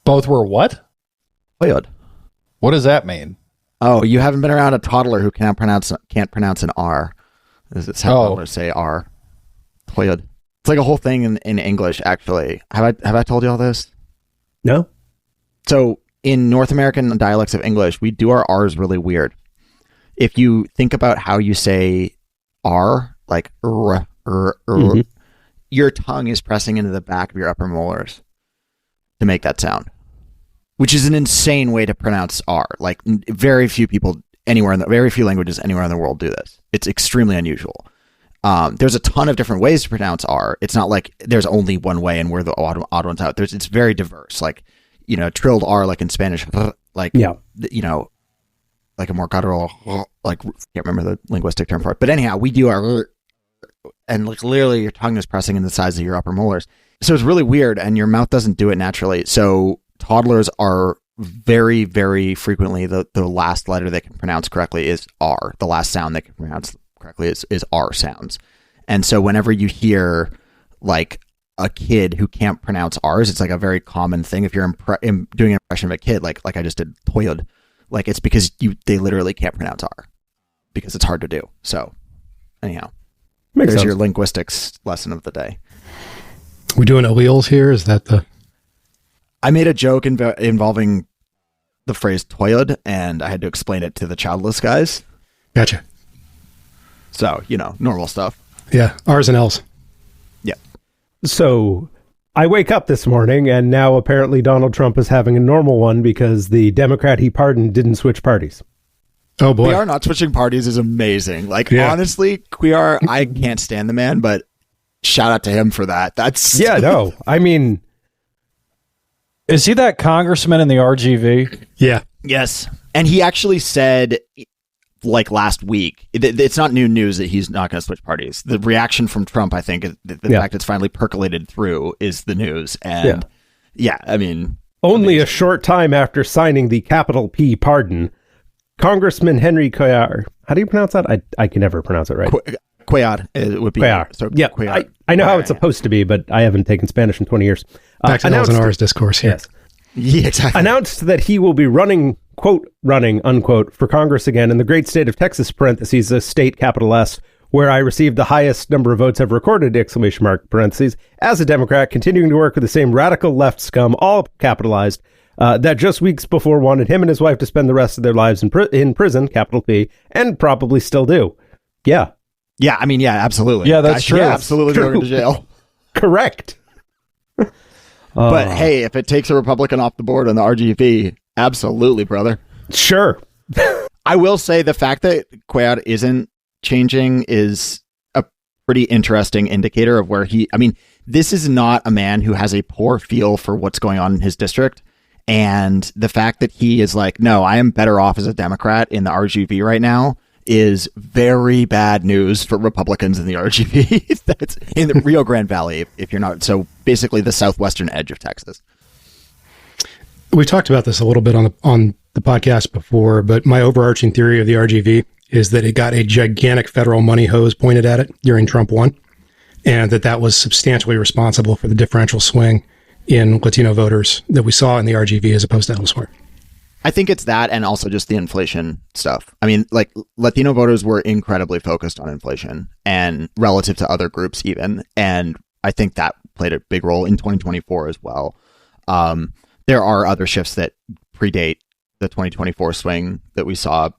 Both were what? Toyod. What does that mean? Oh, you haven't been around a toddler who can't pronounce an R. It's how toddlers say R. Toyod. It's like a whole thing in English, actually. Have I told you all this? No. So in North American dialects of English, we do our R's really weird. If you think about how you say R, like your tongue is pressing into the back of your upper molars to make that sound, which is an insane way to pronounce R. Like very few people very few languages anywhere in the world do this. It's extremely unusual. There's a ton of different ways to pronounce R. It's not like there's only one way and we're the odd ones out. It's very diverse. Like, trilled R, like in Spanish, like, like a more guttural, like, can't remember the linguistic term for it. But anyhow, we do our, and like literally your tongue is pressing in the size of your upper molars. So it's really weird and your mouth doesn't do it naturally. So toddlers are very, very frequently the last letter they can pronounce correctly is R. The last sound they can pronounce correctly is R sounds. And so whenever you hear like a kid who can't pronounce R's, it's like a very common thing. If you're doing an impression of a kid, like I just did Toyod, like it's because they literally can't pronounce R because it's hard to do. So anyhow, there's your linguistics lesson of the day. We doing alleles here? Is that the... I made a joke involving the phrase Toyod, and I had to explain it to the childless guys. Gotcha. So, normal stuff. Yeah, R's and L's. Yeah. So I wake up this morning, and now apparently Donald Trump is having a normal one because the Democrat he pardoned didn't switch parties. Oh, boy. We are not switching parties is amazing. Like, honestly, I can't stand the man, but shout out to him for that. That's... Yeah, no. I mean... Is he that congressman in the RGV? Yeah. Yes. And he actually said, like last week, it's not new news that he's not going to switch parties. The reaction from Trump, I think, the fact it's finally percolated through is the news. And I mean... Only a short time after signing the capital P pardon, Congressman Henry Cuellar, how do you pronounce that? I can never pronounce it right. Cuellar. It would be. Cuellar. So yeah, Cuellar. I know how it's supposed to be, but I haven't taken Spanish in 20 years. Back to L's and R's discourse here. Yes. Yeah, exactly. Announced that he will be running, quote, running, unquote, for Congress again in the great state of Texas, parentheses, a state, capital S, where I received the highest number of votes ever recorded, exclamation mark, parentheses, as a Democrat, continuing to work with the same radical left scum, all capitalized, that just weeks before wanted him and his wife to spend the rest of their lives in prison, capital P, and probably still do. Yeah. Yeah, I mean, yeah, absolutely. Yeah, that's true. Yeah, absolutely going to jail. Correct. But hey, if it takes a Republican off the board on the RGV, absolutely, brother. Sure. I will say the fact that Cuellar isn't changing is a pretty interesting indicator of where this is not a man who has a poor feel for what's going on in his district. And the fact that he is like, no, I am better off as a Democrat in the RGV right now is very bad news for Republicans in the RGV. That's in the Rio Grande Valley, if you're not. So basically the southwestern edge of Texas. We talked about this a little bit on the podcast before, but my overarching theory of the RGV is that it got a gigantic federal money hose pointed at it during Trump 1, and that was substantially responsible for the differential swing in Latino voters that we saw in the RGV as opposed to elsewhere. I think it's that, and also just the inflation stuff. I mean, like, Latino voters were incredibly focused on inflation and relative to other groups even. And I think that played a big role in 2024 as well. There are other shifts that predate the 2024 swing that we saw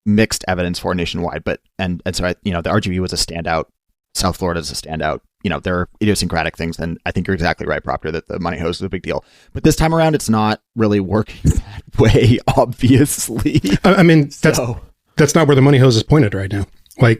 mixed evidence for nationwide. And so, the RGV was a standout. South Florida is a standout. There are idiosyncratic things, and I think you're exactly right, Proctor, that the money hose is a big deal. But this time around, it's not really working that way, obviously. I mean, that's not where the money hose is pointed right now.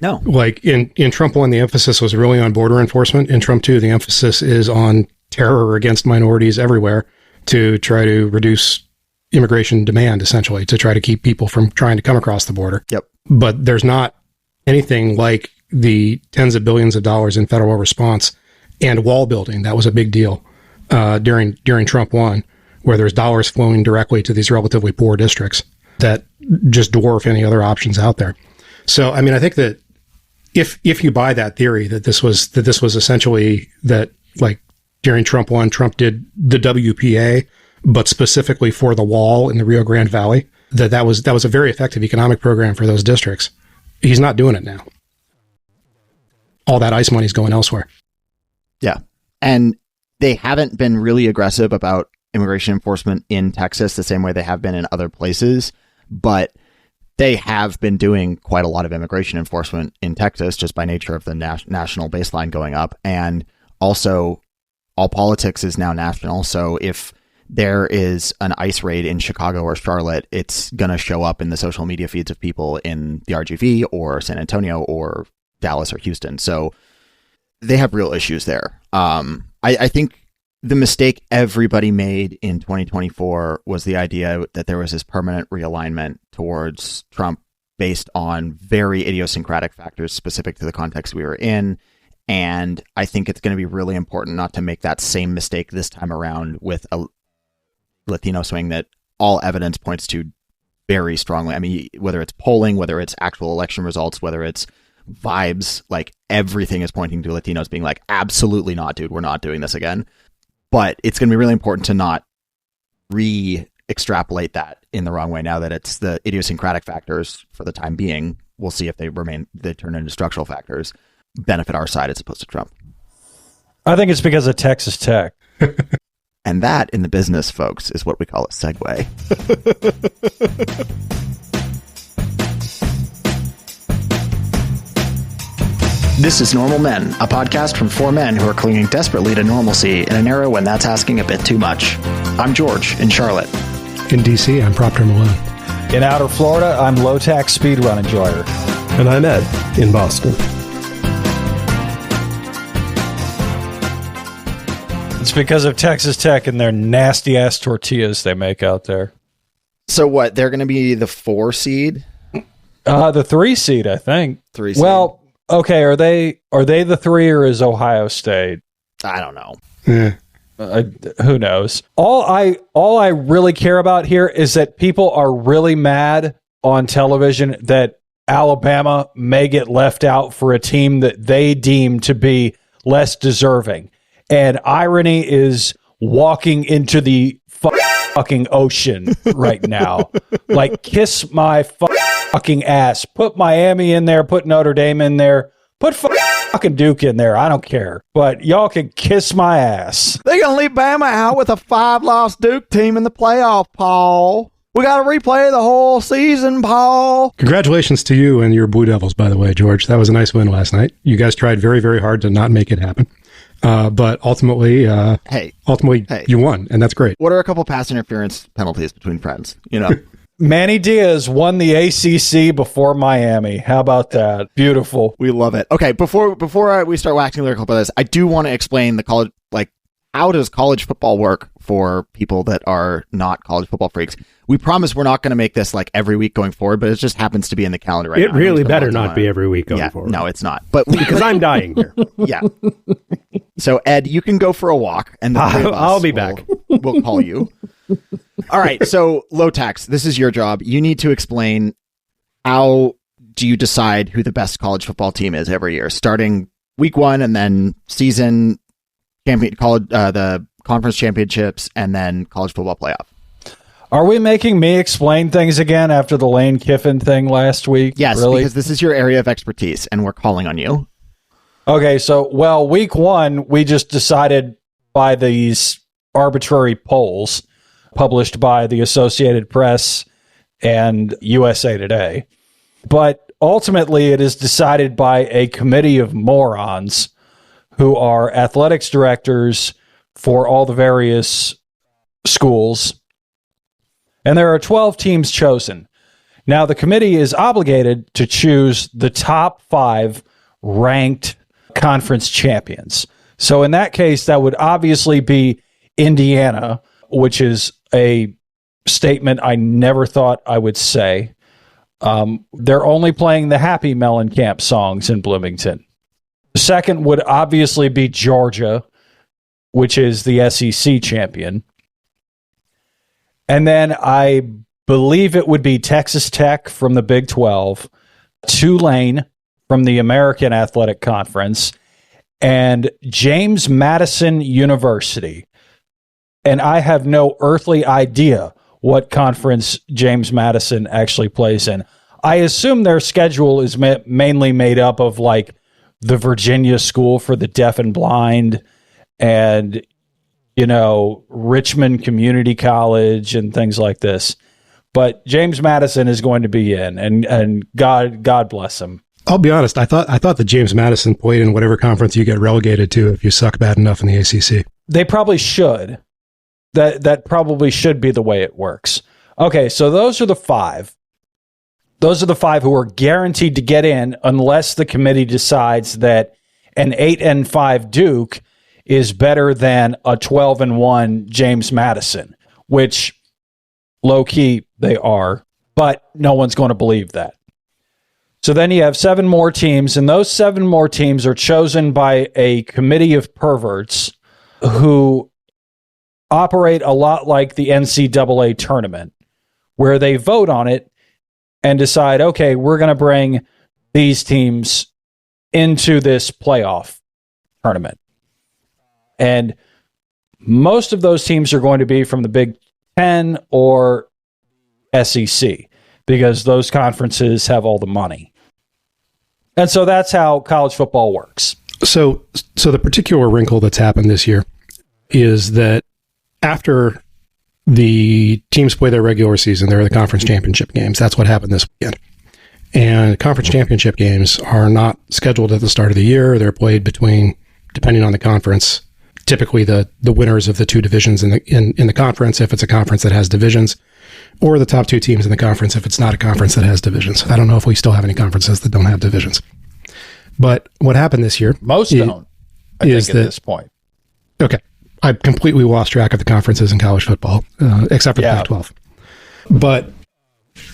No. Like in Trump 1, the emphasis was really on border enforcement. In Trump 2, the emphasis is on terror against minorities everywhere to try to reduce immigration demand, essentially, to try to keep people from trying to come across the border. Yep. But there's not anything like the tens of billions of dollars in federal response and wall building. That was a big deal during Trump 1, where there's dollars flowing directly to these relatively poor districts that just dwarf any other options out there. So, I mean, I think that if you buy that theory that this was essentially that, like, during Trump 1, Trump did the WPA but specifically for the wall in the Rio Grande Valley, that was a very effective economic program for those districts. He's not doing it now. All that ICE money is going elsewhere. Yeah. And they haven't been really aggressive about immigration enforcement in Texas the same way they have been in other places, but they have been doing quite a lot of immigration enforcement in Texas just by nature of the national baseline going up. And also, all politics is now national. So if there is an ICE raid in Chicago or Charlotte, it's going to show up in the social media feeds of people in the RGV or San Antonio or Dallas or Houston. So they have real issues there. I think the mistake everybody made in 2024 was the idea that there was this permanent realignment towards Trump based on very idiosyncratic factors specific to the context we were in. And I think it's going to be really important not to make that same mistake this time around with a Latino swing that all evidence points to very strongly. I mean, whether it's polling, whether it's actual election results, whether it's vibes, like everything is pointing to Latinos being like, absolutely not, dude, we're not doing this again. But it's going to be really important to not re-extrapolate that in the wrong way now that it's the idiosyncratic factors for the time being. We'll see if they turn into structural factors, benefit our side as opposed to Trump. I think it's because of Texas Tech. And that, in the business, folks, is what we call a segue. This is Normal Men, a podcast from four men who are clinging desperately to normalcy in an era when that's asking a bit too much. I'm George in Charlotte. In DC, I'm Proctor Malone. In outer Florida, I'm low-tax speedrun enjoyer. And I'm Ed in Boston. It's because of Texas Tech and their nasty-ass tortillas they make out there. So what, they're going to be the 4 seed? The 3 seed, I think. 3 seed. Well, okay, are they the 3 or is Ohio State? I don't know. Yeah. Who knows? All I really care about here is that people are really mad on television that Alabama may get left out for a team that they deem to be less deserving. And irony is walking into the fucking ocean right now. Like, kiss my fucking ass. Put Miami in there. Put Notre Dame in there. Put fucking Duke in there. I don't care. But y'all can kiss my ass. They're going to leave Bama out with a 5-loss Duke team in the playoff, Paul. We got to replay the whole season, Paul. Congratulations to you and your Blue Devils, by the way, George. That was a nice win last night. You guys tried very, very hard to not make it happen. But ultimately, you won, and that's great. What are a couple pass interference penalties between friends? You know, Manny Diaz won the ACC before Miami. How about that? Beautiful. We love it. Okay, before we start waxing lyrical about this, I do want to explain the college, like, how does college football work for people that are not college football freaks? We promise we're not going to make this like every week going forward, but it just happens to be in the calendar right now. It really better not be every week going forward. No, it's not. But because I'm dying here. Yeah. So Ed, you can go for a walk, and I'll be back. We'll call you. All right. So low tax. This is your job. You need to explain how do you decide who the best college football team is every year, starting week 1 and then season champion, college, the conference championships, and then college football playoff. Are we making me explain things again after the Lane Kiffin thing last week? Yes, really? Because this is your area of expertise, and we're calling on you. Okay, so, week 1, we just decided by these arbitrary polls published by the Associated Press and USA Today. But ultimately, it is decided by a committee of morons who are athletics directors for all the various schools. And there are 12 teams chosen. Now, the committee is obligated to choose the top 5 ranked conference champions. So in that case, that would obviously be Indiana, which is a statement I never thought I would say. They're only playing the Happy Mellencamp songs in Bloomington. The second would obviously be Georgia, which is the SEC champion. And then I believe it would be Texas Tech from the Big 12, Tulane from the American Athletic Conference, and James Madison University. and I have no earthly idea what conference James Madison actually plays in. I assume their schedule is mainly made up of like the Virginia School for the Deaf and Blind and, you know, Richmond Community College and things like this. But James Madison is going to be in, and God bless him. I'll be honest. I thought that James Madison played in whatever conference you get relegated to if you suck bad enough in the ACC. They probably should. That probably should be the way it works. Okay, so those are the five. Those are the five who are guaranteed to get in unless the committee decides that an 8-5 Duke is better than a 12-1 James Madison, which low key they are, but no one's going to believe that. So then you have 7 more teams, and those 7 more teams are chosen by a committee of perverts who operate a lot like the NCAA tournament, where they vote on it and decide, okay, we're going to bring these teams into this playoff tournament. And most of those teams are going to be from the Big Ten or SEC because those conferences have all the money. And so that's how college football works. So the particular wrinkle that's happened this year is that after the teams play their regular season, there are the conference championship games. That's what happened this weekend. And conference championship games are not scheduled at the start of the year. They're played between, depending on the conference, typically the winners of the 2 divisions in the conference, if it's a conference that has divisions, or the top 2 teams in the conference if it's not a conference that has divisions. I don't know if we still have any conferences that don't have divisions. But what happened this year... Most don't, I think, at this point. Okay. I completely lost track of the conferences in college football, except for the Pac-12. But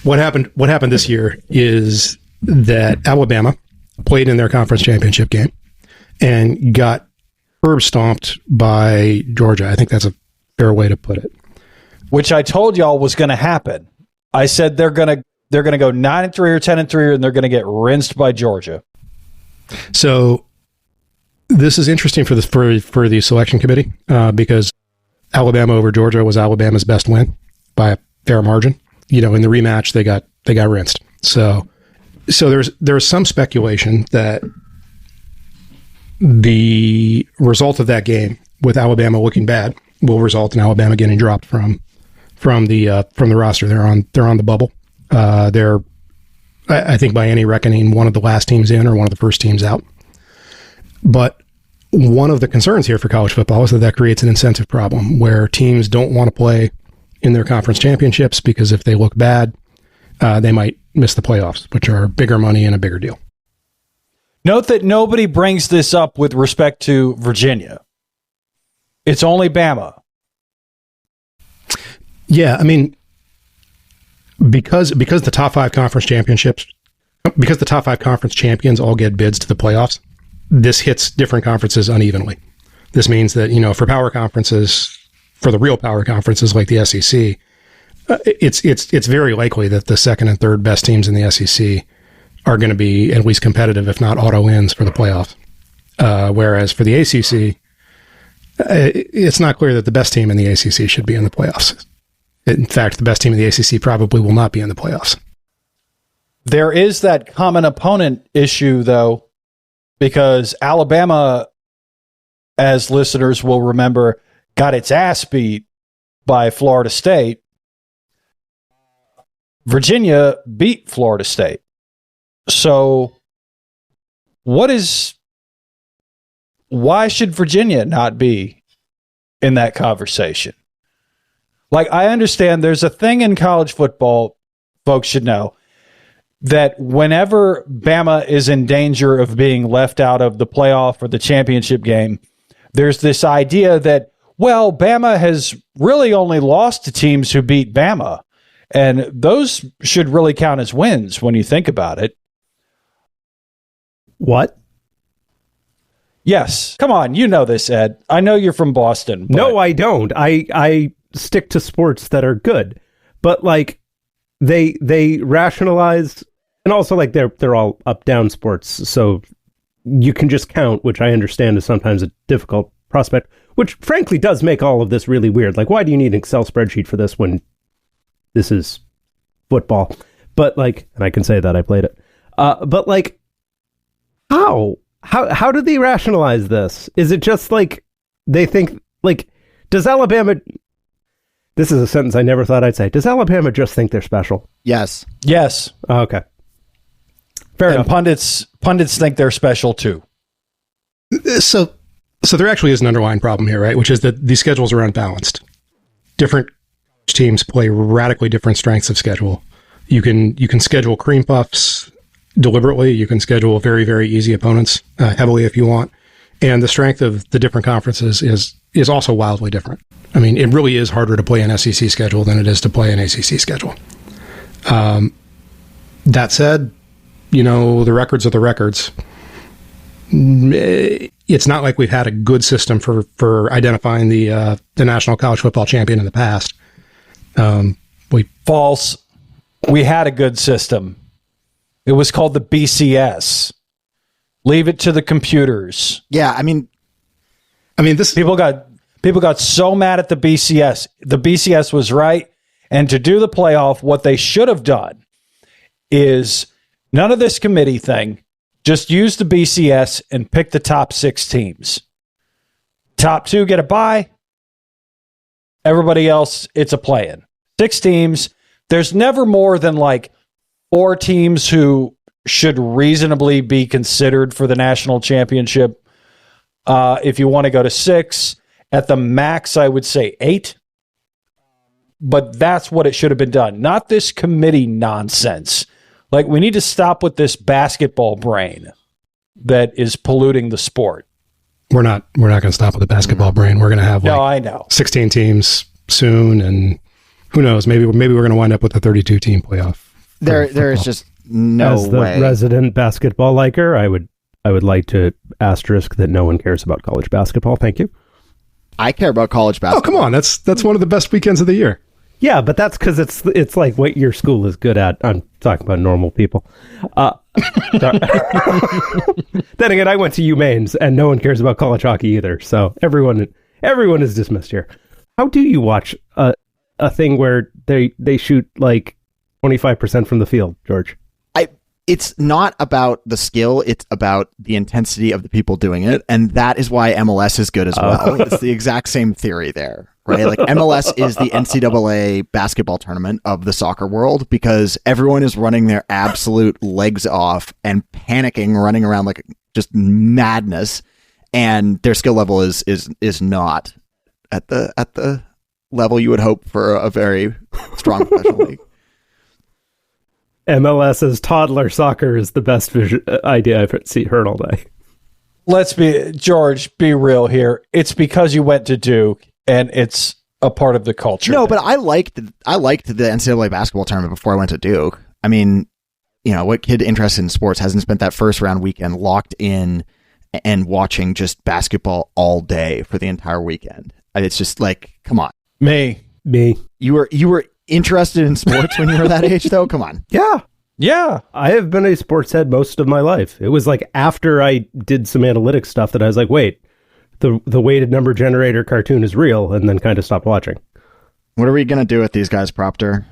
what happened this year is that Alabama played in their conference championship game and got curb stomped by Georgia. I think that's a fair way to put it. Which I told y'all was going to happen. I said they're going to go 9-3 or 10-3, and they're going to get rinsed by Georgia. So this is interesting for the selection committee because Alabama over Georgia was Alabama's best win by a fair margin. You know, in the rematch they got rinsed. So there's some speculation that the result of that game with Alabama looking bad will result in Alabama getting dropped from the roster. They're on the bubble. They're, I think, by any reckoning, one of the last teams in or one of the first teams out. But one of the concerns here for college football is that creates an incentive problem where teams don't want to play in their conference championships because if they look bad, they might miss the playoffs, which are bigger money and a bigger deal. Note that nobody brings this up with respect to Virginia. It's only Bama. Yeah, I mean, because the top 5 conference championships, because the top 5 conference champions all get bids to the playoffs, this hits different conferences unevenly. This means that, you know, for power conferences, for the real power conferences like the SEC, it's very likely that the second and third best teams in the SEC are going to be at least competitive, if not auto wins for the playoffs. Whereas for the ACC, it's not clear that the best team in the ACC should be in the playoffs. In fact, the best team in the ACC probably will not be in the playoffs. There is that common opponent issue, though, because Alabama, as listeners will remember, got its ass beat by Florida State. Virginia beat Florida State. So why should Virginia not be in that conversation? Like, I understand there's a thing in college football, folks should know, that whenever Bama is in danger of being left out of the playoff or the championship game, there's this idea that, well, Bama has really only lost to teams who beat Bama. And those should really count as wins when you think about it. What? Yes. Come on, you know this, Ed. I know you're from Boston. No, I don't. I stick to sports that are good. But like they rationalize, and also like they're all up-down sports, so you can just count, which I understand is sometimes a difficult prospect. which frankly does make all of this really weird. Like, why do you need an Excel spreadsheet for this when this is football? But like, and I can say that I played it. But like, how do they rationalize this? Is it just like they think, like, does Alabama... This is a sentence I never thought I'd say. Does Alabama just think they're special? Yes. Yes. Oh, okay. Fair And enough. pundits think they're special too. So there actually is an underlying problem here, right? Which is that these schedules are unbalanced. Different teams play radically different strengths of schedule. You can schedule cream puffs deliberately. You can schedule very, very easy opponents heavily if you want. And the strength of the different conferences is also wildly different. I mean, it really is harder to play an SEC schedule than it is to play an ACC schedule. That said, the records are the records. It's not like we've had a good system for identifying the national college football champion in the past. False. We had a good system. It was called the BCS. Leave it to the computers. Yeah, I mean, this People got so mad at the BCS. The BCS was right. And to do the playoff, what they should have done is none of this committee thing. Just use the BCS and pick the top 6 teams. Top 2 get a bye. Everybody else, it's a play-in. 6 teams. There's never more than like 4 teams who should reasonably be considered for the national championship. If you want to go to 6, at the max, I would say 8. But that's what it should have been done. Not this committee nonsense. Like, we need to stop with this basketball brain that is polluting the sport. we're not going to stop with the basketball brain. We're going to have No, I know. 16 teams soon, and who knows? Maybe we're going to wind up with a 32 team playoff. There is just no As the way. resident basketball liker, I would like to asterisk that no one cares about college basketball. Thank you. I care about college Oh, basketball. come on. That's one of the best weekends of the year. Yeah, but that's because it's like what your school is good at. I'm talking about normal people. Sorry. Then again, I went to UMaines, and no one cares about college hockey either. So everyone is dismissed here. How do you watch a thing where they shoot like 25% from the field, George? It's not about the skill, it's about the intensity of the people doing it, and that is why MLS is good as well. It's the exact same theory there, right? Like, MLS is the NCAA basketball tournament of the soccer world, because everyone is running their absolute legs off and panicking, running around like just madness, and their skill level is not at the level you would hope for a very strong professional league. MLS's toddler soccer is the best idea I've heard all day. Let's George, be real here. It's because you went to Duke, and it's a part of the culture. No, but I liked the NCAA basketball tournament before I went to Duke. I mean, what kid interested in sports hasn't spent that first round weekend locked in and watching just basketball all day for the entire weekend? It's just like, come on. Me. You were interested in sports when you were that age, though? Come on. Yeah. I have been a sports head most of my life. It was like after I did some analytics stuff that I was like, wait, the weighted number generator cartoon is real, and then kind of stopped watching. What are we going to do with these guys, Proctor?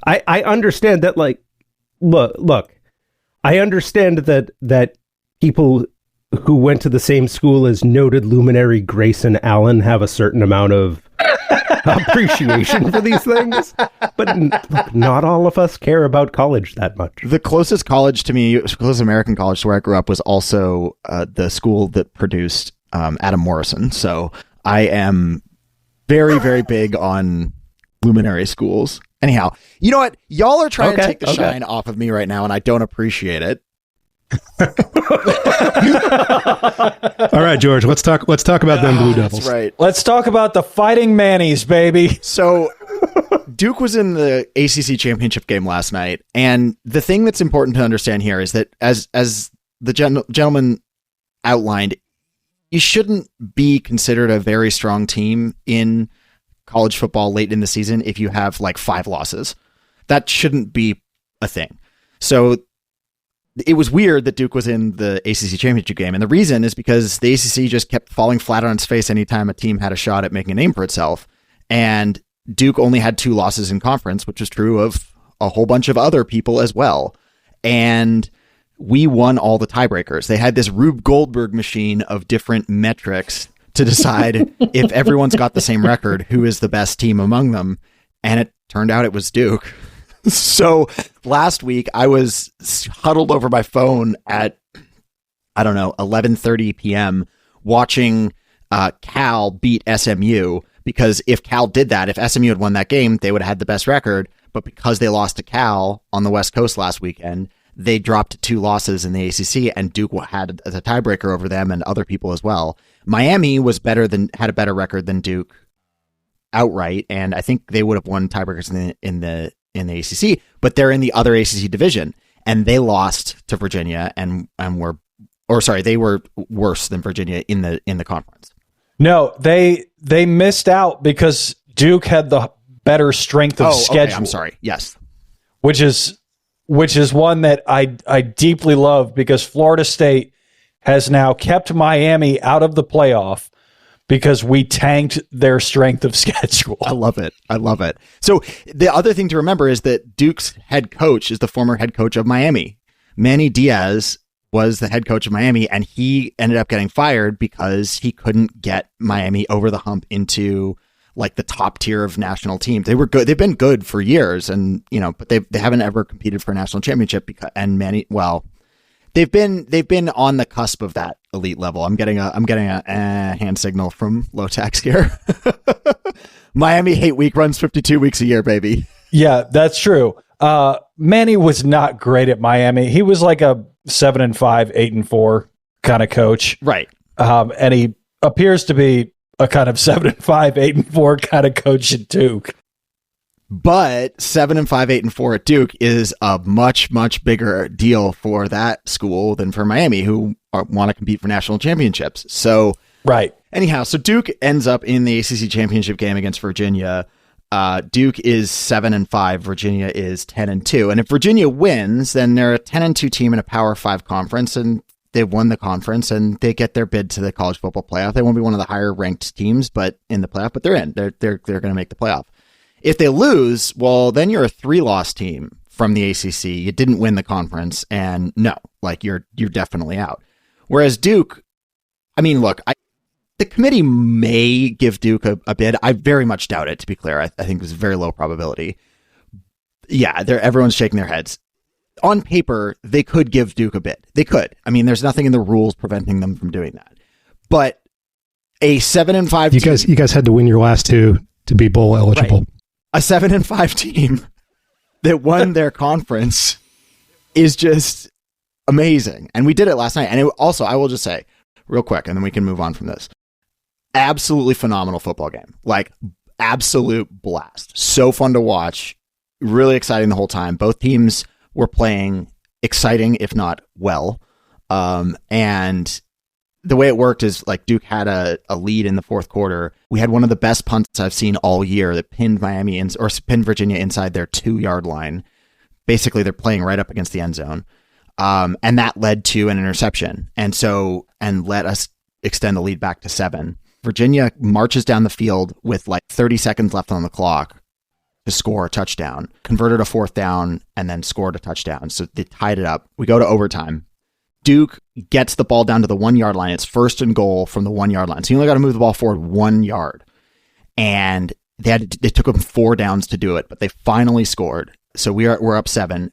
I understand that, like, look, I understand that people who went to the same school as noted luminary Grayson Allen have a certain amount of appreciation for these things, but look, not all of us care about college that much. The closest college to me, closest American college to where I grew up, was also the school that produced Adam Morrison. So I am very, very big on luminary schools. Anyhow, you know what? Y'all are trying to take the shine off of me right now, and I don't appreciate it. All right, George, let's talk about them Blue Devils. That's right. Let's talk about the Fighting Mannies, baby. So Duke was in the ACC championship game last night, and the thing that's important to understand here is that as the gentleman outlined, you shouldn't be considered a very strong team in college football late in the season if you have like 5 losses. That shouldn't be a thing. So it was weird that Duke was in the ACC championship game. And the reason is because the ACC just kept falling flat on its face anytime a team had a shot at making a name for itself. And Duke only had 2 losses in conference, which was true of a whole bunch of other people as well. And we won all the tiebreakers. They had this Rube Goldberg machine of different metrics to decide if everyone's got the same record, who is the best team among them. And it turned out it was Duke. So last week I was huddled over my phone at, 11:30 p.m. watching Cal beat SMU, because if Cal did that, if SMU had won that game, they would have had the best record. But because they lost to Cal on the West Coast last weekend, they dropped 2 losses in the ACC, and Duke had a tiebreaker over them and other people as well. Miami had a better record than Duke outright, and I think they would have won tiebreakers in the ACC, but they're in the other ACC division, and they lost to Virginia they were worse than Virginia in the conference. No, they missed out because Duke had the better strength of schedule. Okay, I'm sorry. Yes. Which is one that I deeply love, because Florida State has now kept Miami out of the playoff because we tanked their strength of schedule. I love it. So the other thing to remember is that Duke's head coach is the former head coach of Miami. Manny Diaz was the head coach of Miami, and he ended up getting fired because he couldn't get Miami over the hump into like the top tier of national teams. They were good. They've been good for years, and but they haven't ever competed for a national championship they've been on the cusp of that elite level. I'm getting a hand signal from Lotax here. Miami hate week runs 52 weeks a year, baby. Yeah, that's true. Manny was not great at Miami. He was like a 7-5, 8-4 kind of coach. Right. And he appears to be a kind of 7-5, 8-4 kind of coach at Duke. But 7-5, 8-4 at Duke is a much, much bigger deal for that school than for Miami, who want to compete for national championships. So, right. Anyhow, so Duke ends up in the ACC championship game against Virginia. Duke is 7-5. Virginia is 10-2. And if Virginia wins, then they're a 10-2 team in a Power 5 conference, and they've won the conference, and they get their bid to the college football playoff. They won't be one of the higher ranked teams, but in the playoff. But they're in. They're going to make the playoff. If they lose, well, then you're a 3-loss team from the ACC. You didn't win the conference, and no, like you're definitely out. Whereas Duke, I mean, look, the committee may give Duke a bid. I very much doubt it, to be clear. I think it's a very low probability. Yeah, everyone's shaking their heads. On paper, they could give Duke a bid. They could. I mean, there's nothing in the rules preventing them from doing that. But a 7-5 team, you guys had to win your last 2 to be bowl eligible. Right. A 7-5 team that won their conference is just amazing. And we did it last night. And also, I will just say real quick, and then we can move on from this. Absolutely phenomenal football game. Like, absolute blast. So fun to watch. Really exciting the whole time. Both teams were playing exciting, if not well. And the way it worked is like Duke had a lead in the fourth quarter. We had one of the best punts I've seen all year that pinned pinned Virginia inside their 2-yard line. Basically, they're playing right up against the end zone. And that led to an interception. And let us extend the lead back to 7. Virginia marches down the field with like 30 seconds left on the clock to score a touchdown, converted a 4th down, and then scored a touchdown. So they tied it up. We go to overtime. Duke gets the ball down to the 1-yard line. It's 1st and goal from the 1-yard line. So you only got to move the ball forward 1 yard. And they took them 4 downs to do it, but they finally scored. So we're up 7.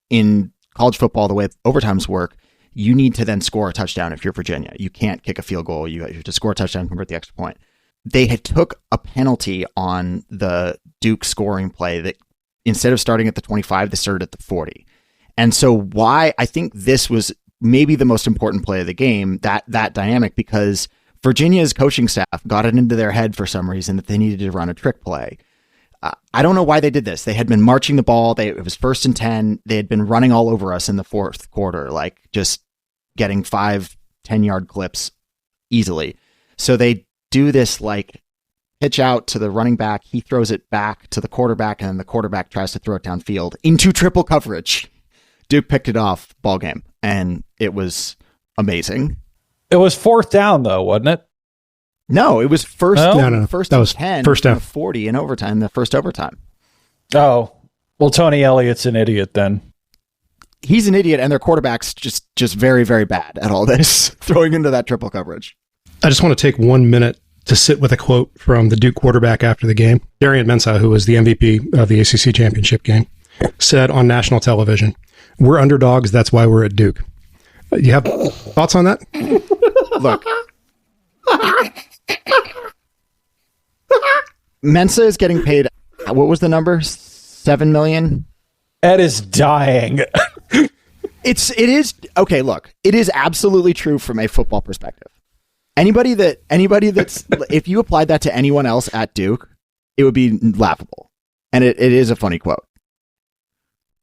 In college football, the way overtimes work, you need to then score a touchdown if you're Virginia. You can't kick a field goal. You have to score a touchdown, convert the extra point. They had took a penalty on the Duke scoring play that instead of starting at the 25, they started at the 40. And so why I think this was maybe the most important play of the game, that dynamic, because Virginia's coaching staff got it into their head for some reason that they needed to run a trick play. I don't know why they did this. They had been marching the ball. It was 1st and 10. They had been running all over us in the fourth quarter, like just getting 5 10-yard clips easily. So they do this like pitch out to the running back. He throws it back to the quarterback, and then the quarterback tries to throw it downfield into triple coverage. Duke picked it off ball game, and it was amazing. It was fourth down, though, wasn't it? No, it was first. No. First That was 10, first down. 40 in overtime. The first overtime. Oh, well, Tony Elliott's an idiot then. He's an idiot, and their quarterback's just very, very bad at all this, throwing into that triple coverage. I just want to take 1 minute to sit with a quote from the Duke quarterback after the game. Darian Mensah, who was the MVP of the ACC championship game, said on national television, "We're underdogs. That's why we're at Duke." You have thoughts on that? Look. Mensah is getting paid, what was the number? $7 million? Ed is dying. It is okay. Look, it is absolutely true from a football perspective. Anybody that's if you applied that to anyone else at Duke, it would be laughable, and it is a funny quote.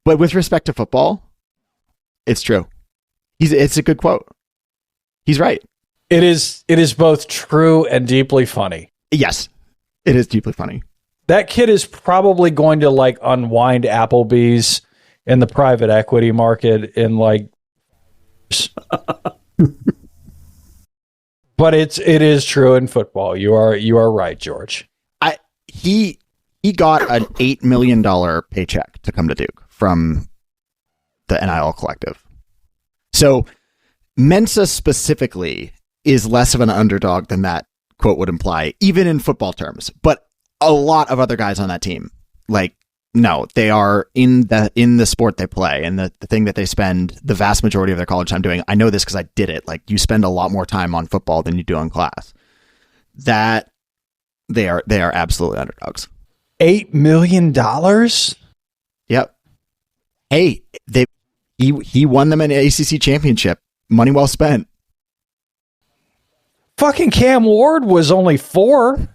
But with respect to football, it's true. It's a good quote. He's right. It is both true and deeply funny. Yes, it is deeply funny. That kid is probably going to like unwind Applebee's in the private equity market in like. But it is true in football. You are right, George. He got an $8 million paycheck to come to Duke from the NIL collective. So Mensah specifically is less of an underdog than that quote would imply, even in football terms. But a lot of other guys on that team, like, no, they are in the sport they play and the thing that they spend the vast majority of their college time doing. I know this because I did it. Like, you spend a lot more time on football than you do in class. That they are absolutely underdogs. $8 million? Yep. Hey, he won them an ACC championship. Money well spent. Fucking Cam Ward was only 4.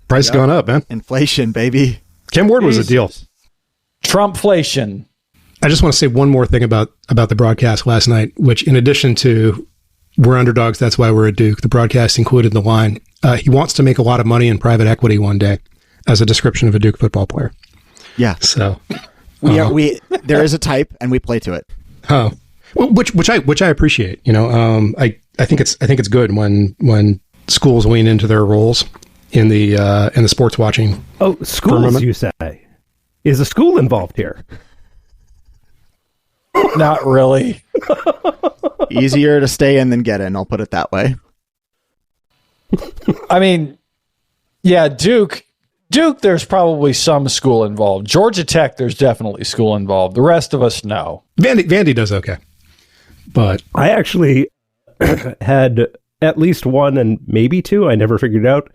Price gone up, man. Inflation, baby. Cam Ward was a deal. Trumpflation. I just want to say one more thing about the broadcast last night, which in addition to we're underdogs, that's why we're at Duke, the broadcast included the line, he wants to make a lot of money in private equity one day, as a description of a Duke football player. Yeah. So there is a type and we play to it. Oh, well, which I appreciate. You know, I think it's good when schools lean into their roles in the sports watching. Oh, schools, you say? Is a school involved here? Not really. Easier to stay in than get in, I'll put it that way. I mean, yeah, Duke, there's probably some school involved. Georgia Tech, there's definitely school involved. The rest of us, no. Vandy does okay. But I actually had at least one and maybe two, I never figured out,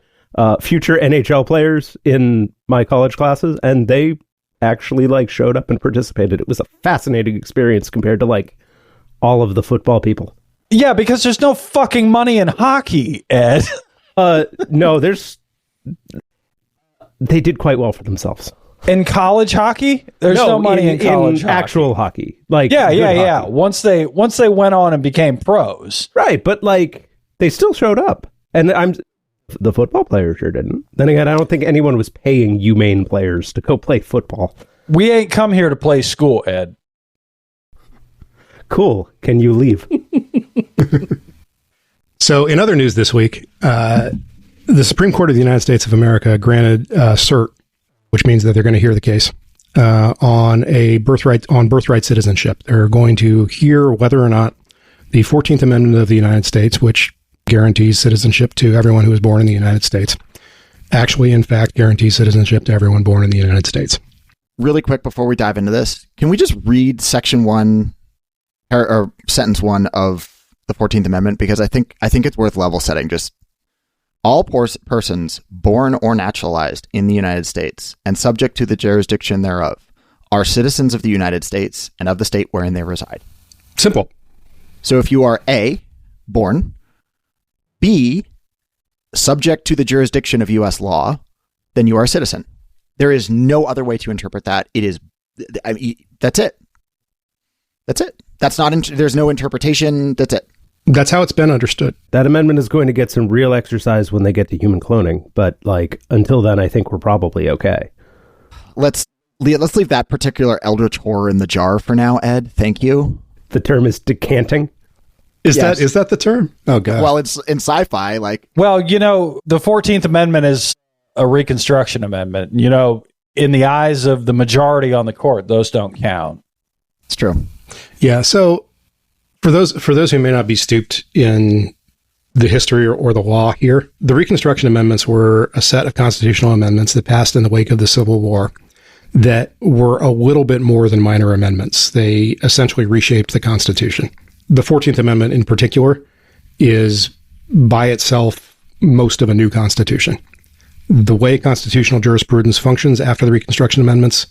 future NHL players in my college classes, and they actually like showed up and participated. It was a fascinating experience compared to like all of the football people. Yeah, because there's no fucking money in hockey, Ed. No, they did quite well for themselves. In college hockey? There's no money in college hockey. Actual hockey. Like Yeah. hockey. Once they went on and became pros. Right, but like they still showed up. And the football players sure didn't. Then again, I don't think anyone was paying UMaine players to go play football. We ain't come here to play school, Ed. Cool. Can you leave? So in other news this week, the Supreme Court of the United States of America granted cert, which means that they're going to hear the case on birthright citizenship. They're going to hear whether or not the 14th Amendment of the United States, which guarantees citizenship to everyone who is born in the United States, actually, in fact, guarantees citizenship to everyone born in the United States. Really quick before we dive into this, can we just read section 1 or sentence 1 of the 14th Amendment? Because I think it's worth level setting. Just all persons born or naturalized in the United States and subject to the jurisdiction thereof are citizens of the United States and of the state wherein they reside. Simple. So if you are A, born, B, subject to the jurisdiction of U.S. law, then you are a citizen. There is no other way to interpret that. It is, I mean, that's it. That's it. That's not, there's no interpretation. That's it. That's how it's been understood. That amendment is going to get some real exercise when they get to human cloning. But like until then, I think we're probably okay. Let's let's leave that particular eldritch horror in the jar for now, Ed. Thank you. The term is decanting. Is Yes. that the term? Oh god. Well, it's in sci-fi, like Well, the 14th Amendment is a Reconstruction Amendment. In the eyes of the majority on the court, those don't count. it's true. Yeah. So for those who may not be stooped in the history or the law here, the Reconstruction Amendments were a set of constitutional amendments that passed in the wake of the Civil War that were a little bit more than minor amendments. They essentially reshaped the Constitution. The 14th Amendment in particular is by itself most of a new constitution. The way constitutional jurisprudence functions after the Reconstruction Amendments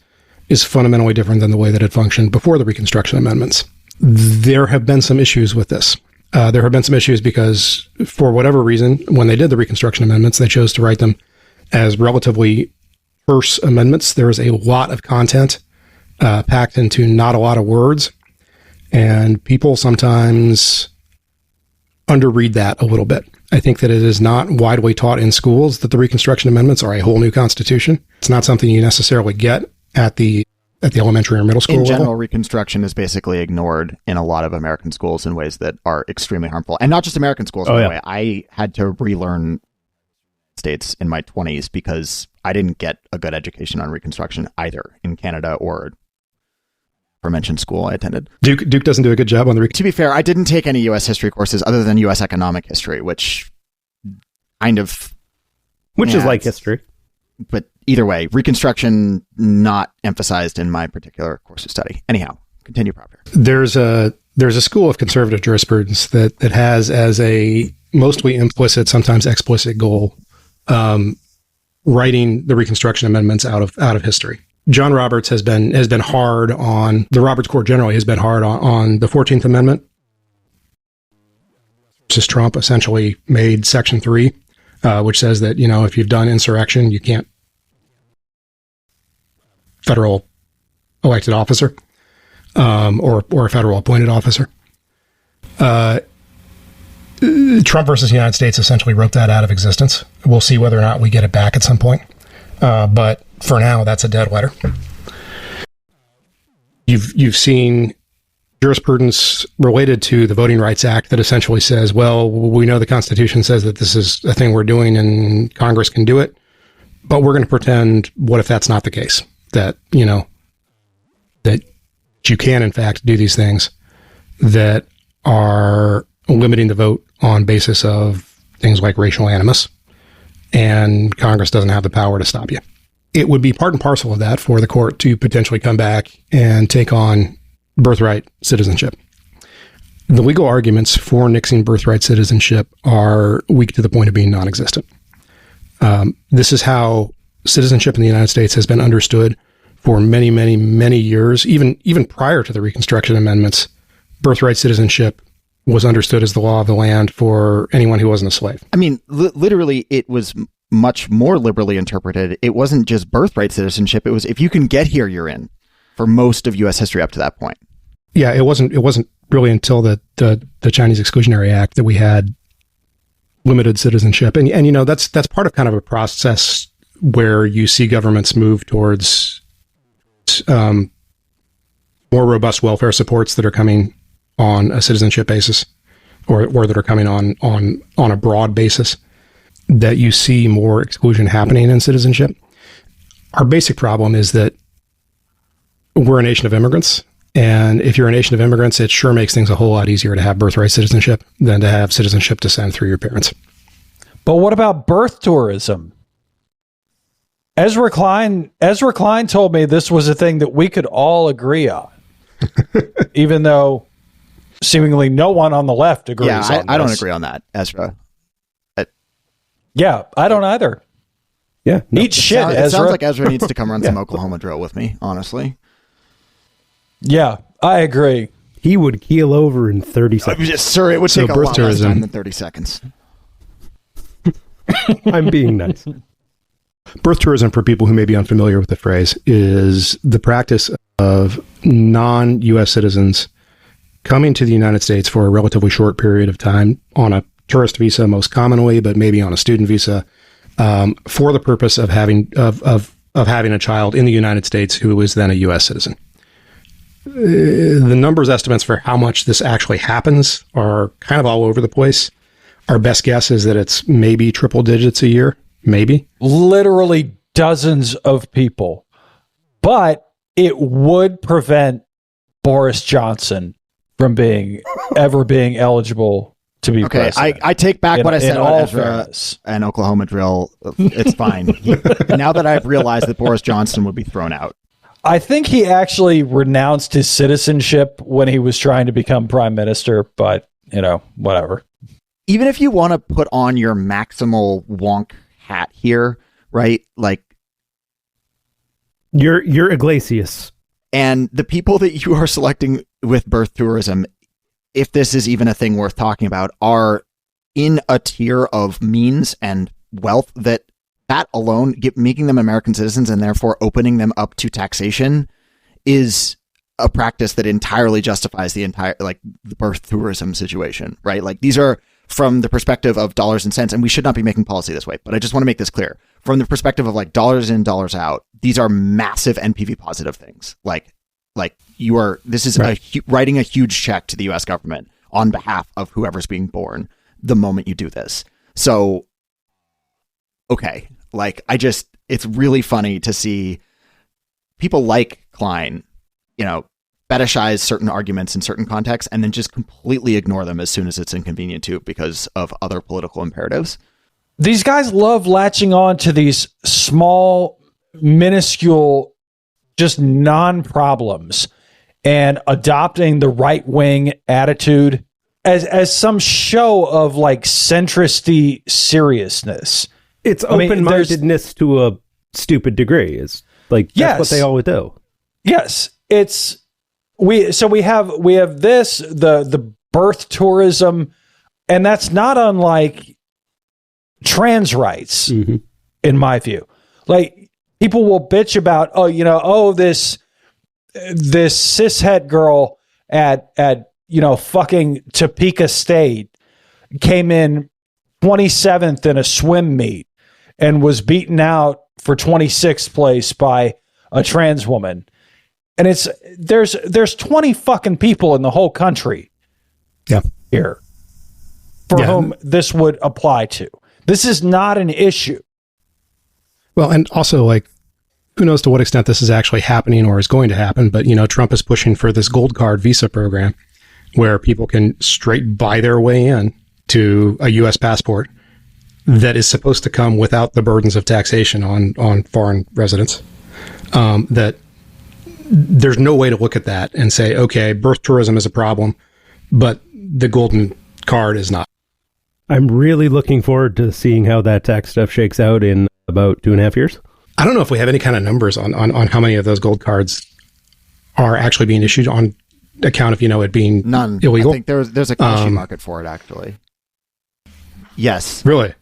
is fundamentally different than the way that it functioned before the Reconstruction Amendments. There have been some issues with this. There have been some issues because, for whatever reason, when they did the Reconstruction Amendments, they chose to write them as relatively terse amendments. There is a lot of content packed into not a lot of words, and people sometimes underread that a little bit. I think that it is not widely taught in schools that the Reconstruction Amendments are a whole new constitution. It's not something you necessarily get at the elementary or middle school In general, level. Reconstruction is basically ignored in a lot of American schools in ways that are extremely harmful. And not just American schools, by the way. I had to relearn States in my 20s because I didn't get a good education on Reconstruction either in Canada or aforementioned school I attended. Duke doesn't do a good job on the To be fair, I didn't take any U.S. history courses other than U.S. economic history, which kind of... Which yeah, is like it's- history. But either way, Reconstruction not emphasized in my particular course of study. Anyhow, continue, Proctor. There's a school of conservative jurisprudence that has as a mostly implicit, sometimes explicit goal, writing the Reconstruction Amendments out of history. John Roberts has been hard on the Roberts Court generally has been hard on the 14th Amendment. Justice Trump essentially made Section 3, which says that if you've done insurrection, you can't federal elected officer or a federal appointed officer. Trump versus the United States essentially wrote that out of existence. We'll see whether or not we get it back at some point. But for now, that's a dead letter. You've seen jurisprudence related to the Voting Rights Act that essentially says, well, we know the Constitution says that this is a thing we're doing and Congress can do it, but we're going to pretend, what if that's not the case? That, that you can, in fact, do these things that are limiting the vote on basis of things like racial animus, and Congress doesn't have the power to stop you. It would be part and parcel of that for the court to potentially come back and take on birthright citizenship. The legal arguments for nixing birthright citizenship are weak to the point of being non-existent. This is how citizenship in the United States has been understood for many, many, many years. Even prior to the Reconstruction Amendments, birthright citizenship was understood as the law of the land for anyone who wasn't a slave. I mean, literally, it was much more liberally interpreted. It wasn't just birthright citizenship. It was, if you can get here, you're in, for most of U.S. history up to that point. Yeah, it wasn't really until the Chinese Exclusionary Act that we had limited citizenship. And that's part of kind of a process where you see governments move towards more robust welfare supports that are coming on a citizenship basis, or that are coming on a broad basis, that you see more exclusion happening in citizenship. Our basic problem is that we're a nation of immigrants, and if you're a nation of immigrants, it sure makes things a whole lot easier to have birthright citizenship than to have citizenship descend through your parents. But what about birth tourism? Ezra Klein told me this was a thing that we could all agree on, even though seemingly no one on the left agrees on this. I don't agree on that, Ezra. Yeah, I don't either. Yeah. No. Eat shit, It Ezra. sounds like Ezra needs to come run some Oklahoma drill with me, honestly. Yeah, I agree. He would keel over in 30 seconds. Sir, it would So take a birth lot less tourism. time than 30 seconds. I'm being nice. Birth tourism, for people who may be unfamiliar with the phrase, is the practice of non-U.S. citizens coming to the United States for a relatively short period of time on a tourist visa most commonly, but maybe on a student visa, for the purpose of of having a child in the United States who was then a U.S. citizen. The numbers estimates for how much this actually happens are kind of all over the place. Our best guess is that it's maybe triple digits a year, maybe. Literally dozens of people. But it would prevent Boris Johnson from ever being eligible to be president. I take back what I said about Ezra fairness. and Oklahoma drill. It's fine. Now that I've realized that Boris Johnson would be thrown out. I think he actually renounced his citizenship when he was trying to become prime minister, but, whatever. Even if you want to put on your maximal wonk hat here, right? Like, You're Iglesias. and the people that you are selecting with birth tourism, if this is even a thing worth talking about, are in a tier of means and wealth that alone, making them American citizens and therefore opening them up to taxation, is a practice that entirely justifies the birth tourism situation, right? Like, these are from the perspective of dollars and cents, and we should not be making policy this way, but I just want to make this clear. From the perspective of like dollars in, dollars out, these are massive NPV positive things. This is writing a huge check to the US government on behalf of whoever's being born the moment you do this. So, okay. It's really funny to see people like Klein, fetishize certain arguments in certain contexts and then just completely ignore them as soon as it's inconvenient to because of other political imperatives. These guys love latching on to these small, minuscule, just non-problems and adopting the right-wing attitude as some show of like centristy seriousness. It's open-mindedness to a stupid degree. That's what they always do. Yes, we have this, the birth tourism, and that's not unlike trans rights, in my view. Like, people will bitch about, this cishet girl at fucking Topeka State came in 27th in a swim meet and was beaten out for 26th place by a trans woman. And there's 20 fucking people in the whole country here for whom this would apply to. This is not an issue. Well, and also, who knows to what extent this is actually happening or is going to happen, but, Trump is pushing for this gold card visa program where people can straight buy their way in to a U.S. passport that is supposed to come without the burdens of taxation on foreign residents. That there's no way to look at that and say, okay, birth tourism is a problem, but the golden card is not. I'm really looking forward to seeing how that tax stuff shakes out in about 2.5 years. I don't know if we have any kind of numbers on how many of those gold cards are actually being issued on account of, it being none illegal. I think there's a question market for it, actually. Yes. Really?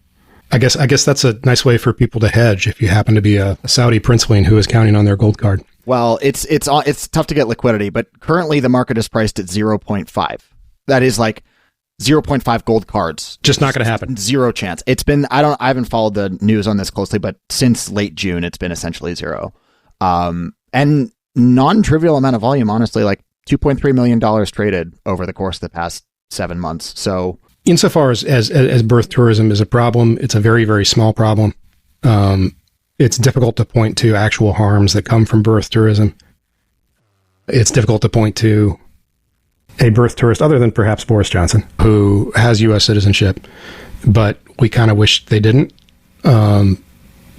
I guess that's a nice way for people to hedge if you happen to be a Saudi princeling who is counting on their gold card. Well, it's tough to get liquidity, but currently the market is priced at 0.5. That is like 0.5 gold cards. Just not going to happen. Zero chance. It's been, I haven't followed the news on this closely, but since late June, it's been essentially zero. And non-trivial amount of volume, honestly, like $2.3 million traded over the course of the past 7 months. So insofar as birth tourism is a problem, it's a very, very small problem. It's difficult to point to actual harms that come from birth tourism. It's difficult to point to a birth tourist other than perhaps Boris Johnson, who has U.S. citizenship, but we kind of wish they didn't.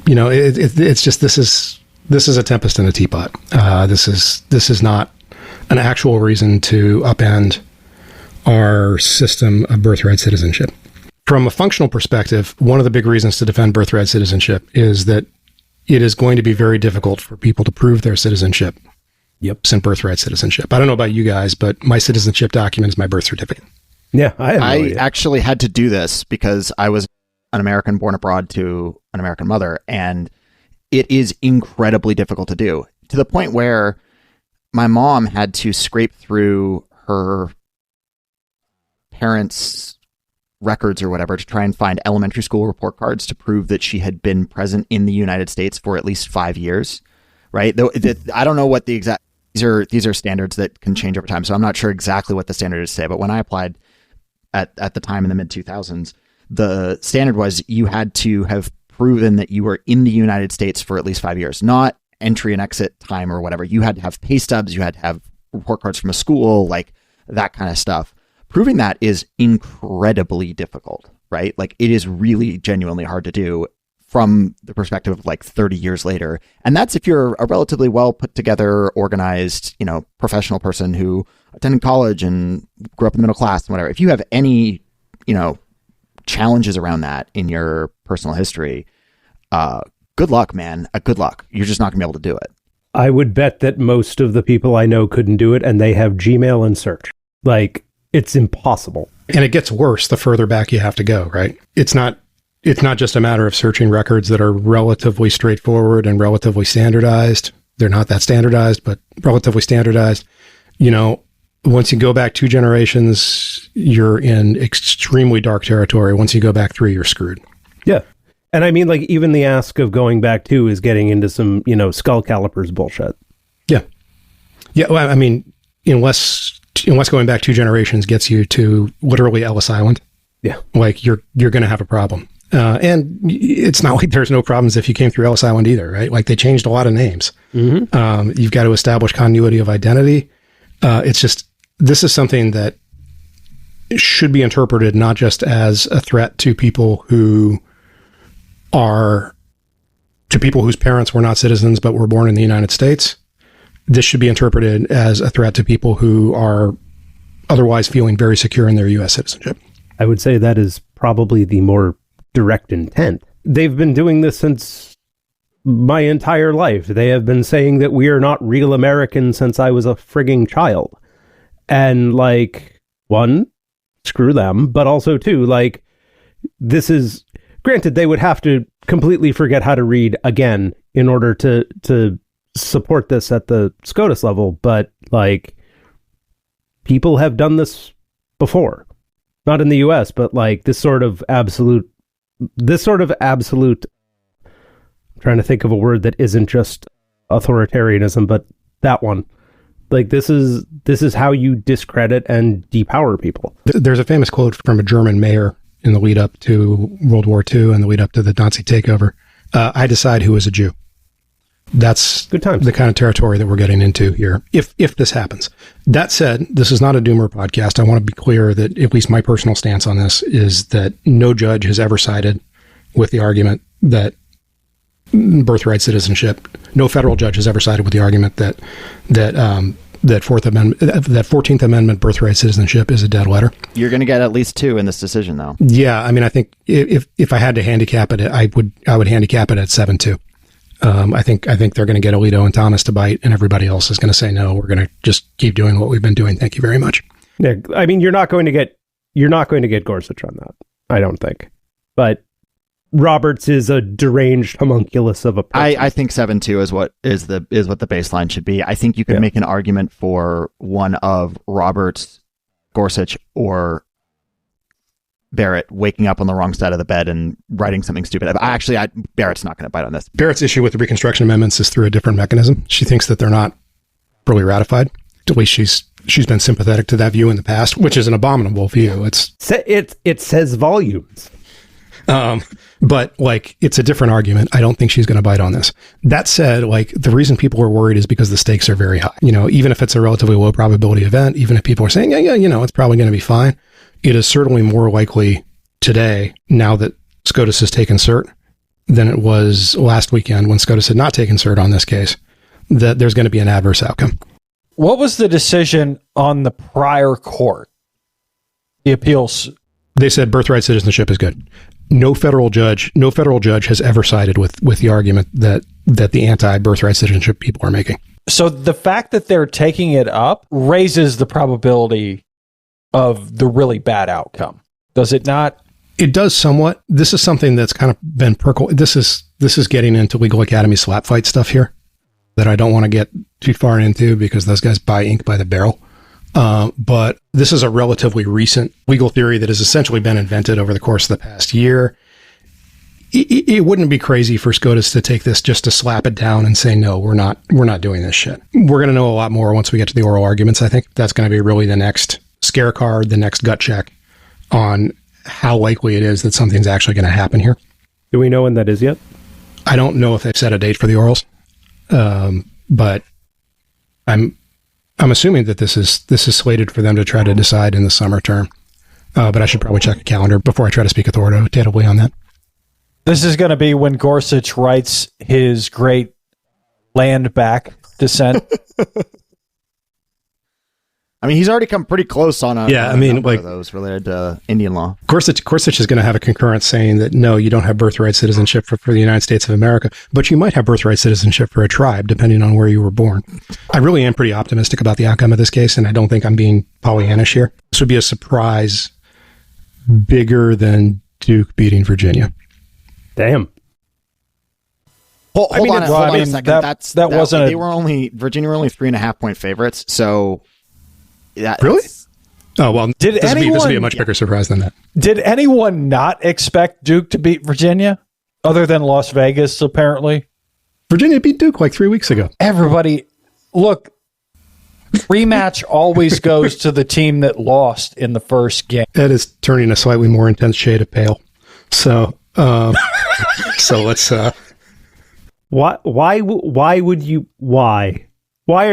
It's just this is a tempest in a teapot. This is not an actual reason to upend our system of birthright citizenship. From a functional perspective, one of the big reasons to defend birthright citizenship is that it is going to be very difficult for people to prove their citizenship. Since birthright citizenship. I don't know about you guys, but my citizenship document is my birth certificate. Yeah, I actually had to do this because I was an American born abroad to an American mother, and it is incredibly difficult to do, to the point where my mom had to scrape through her parents' records or whatever to try and find elementary school report cards to prove that she had been present in the United States for at least 5 years, right? Though I don't know what the exact, these are standards that can change over time. So I'm not sure exactly what the standard is today, but when I applied at the time in the mid 2000s, the standard was you had to have proven that you were in the United States for at least 5 years, not entry and exit time or whatever. You had to have pay stubs, you had to have report cards from a school, like that kind of stuff. Proving that is incredibly difficult, right? Like it is really genuinely hard to do from the perspective of like 30 years later. And that's if you're a relatively well put together, organized, professional person who attended college and grew up in the middle class and whatever. If you have any, challenges around that in your personal history, good luck, man. Good luck. You're just not gonna be able to do it. I would bet that most of the people I know couldn't do it, and they have Gmail and search. Like, it's impossible. And it gets worse the further back you have to go, right? It's not just a matter of searching records that are relatively straightforward and relatively standardized. They're not that standardized, but relatively standardized. Once you go back 2 generations, you're in extremely dark territory. Once you go back 3, you're screwed. Yeah. And I mean, like, even the ask of going back 2 is getting into some, skull calipers bullshit. Yeah. Yeah. Well, I mean, unless going back 2 generations gets you to literally Ellis Island. Yeah. Like you're going to have a problem. And it's not like there's no problems if you came through Ellis Island either, right? Like they changed a lot of names. Mm-hmm. You've got to establish continuity of identity. It's just, this is something that should be interpreted not just as a threat to people whose parents were not citizens but were born in the United States. This should be interpreted as a threat to people who are otherwise feeling very secure in their U.S. citizenship. I would say that is probably the more direct intent. They've been doing this since my entire life. They have been saying that we are not real Americans since I was a frigging child. And like, 1, screw them, but also 2, like, this is, granted, they would have to completely forget how to read again in order to support this at the SCOTUS level, but like, people have done this before. Not in the US, but like this sort of absolute, I'm trying to think of a word that isn't just authoritarianism, but that one. Like this is how you discredit and depower people. There's a famous quote from a German mayor in the lead up to World War II and the lead up to the Nazi takeover. I decide who is a Jew. That's good times. The kind of territory that we're getting into here, if this happens. That said, this is not a doomer podcast. I want to be clear that at least my personal stance on this is that no judge has ever sided with the argument that birthright citizenship, no federal judge has ever sided with the argument that 14th Amendment birthright citizenship is a dead letter. You're going to get at least 2 in this decision, though. Yeah, I mean, I think if I had to handicap it, I would handicap it at 7-2. I think they're going to get Alito and Thomas to bite, and everybody else is going to say no. We're going to just keep doing what we've been doing. Thank you very much. Yeah, I mean, you're not going to get Gorsuch on that. I don't think, but Roberts is a deranged homunculus of a person. I think 7-2 is what the baseline should be. I think you can make an argument for one of Roberts, Gorsuch, or Barrett waking up on the wrong side of the bed and writing something stupid. Barrett's not going to bite on this. Barrett's issue with the Reconstruction Amendments is through a different mechanism. She thinks that they're not fully ratified. At least she's been sympathetic to that view in the past, which is an abominable view. It says volumes. But like, it's a different argument. I don't think she's going to bite on this. That said, like, the reason people are worried is because the stakes are very high. Even if it's a relatively low probability event, even if people are saying, yeah, it's probably going to be fine. It is certainly more likely today, now that SCOTUS has taken cert, than it was last weekend when SCOTUS had not taken cert on this case, that there's going to be an adverse outcome. What was the decision on the prior court? The appeals? They said birthright citizenship is good. No federal judge has ever sided with the argument that the anti-birthright citizenship people are making. So the fact that they're taking it up raises the probability of the really bad outcome, does it not? It does somewhat. This is something that's kind of been percolating. This is getting into Legal Academy slap fight stuff here that I don't want to get too far into because those guys buy ink by the barrel. But this is a relatively recent legal theory that has essentially been invented over the course of the past year. It wouldn't be crazy for SCOTUS to take this just to slap it down and say, no, we're not doing this shit. We're going to know a lot more once we get to the oral arguments. I think that's going to be really the next scare card, the next gut check on how likely it is that something's actually going to happen here. Do we know when that is yet? I don't know if they've set a date for the orals, but I'm assuming that this is slated for them to try to decide in the summer term. But I should probably check a calendar before I try to speak authoritatively on that. This is going to be when Gorsuch writes his great land back dissent. I mean, he's already come pretty close on a number of those related to Indian law. Gorsuch is going to have a concurrence saying that, no, you don't have birthright citizenship for the United States of America, but you might have birthright citizenship for a tribe, depending on where you were born. I really am pretty optimistic about the outcome of this case, and I don't think I'm being Pollyannish here. This would be a surprise bigger than Duke beating Virginia. Damn. Hold on a second. That wasn't. Virginia were only 3.5-point favorites. So, really? Oh well. This would be a much bigger surprise than that. Did anyone not expect Duke to beat Virginia, other than Las Vegas? Apparently, Virginia beat Duke like 3 weeks ago. Everybody, look. Rematch always goes to the team that lost in the first game. Ed is turning a slightly more intense shade of pale. So. So let's. Why are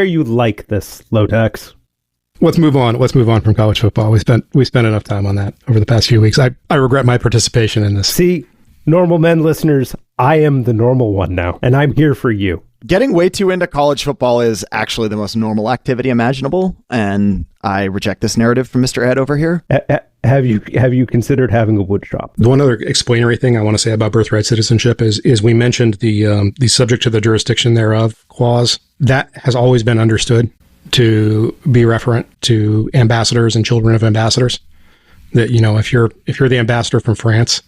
you like this, Lotex? Let's move on from college football. We spent enough time on that over the past few weeks. I regret my participation in this. See, normal men listeners, I am the normal one now, and I'm here for you. Getting way too into college football is actually the most normal activity imaginable, and I reject this narrative from Mr. Ed over here. Have you considered having a wood shop? The one other explanatory thing I want to say about birthright citizenship is we mentioned the subject to the jurisdiction thereof clause. That has always been understood to be referent to ambassadors and children of ambassadors. That, you know, if you're the ambassador from France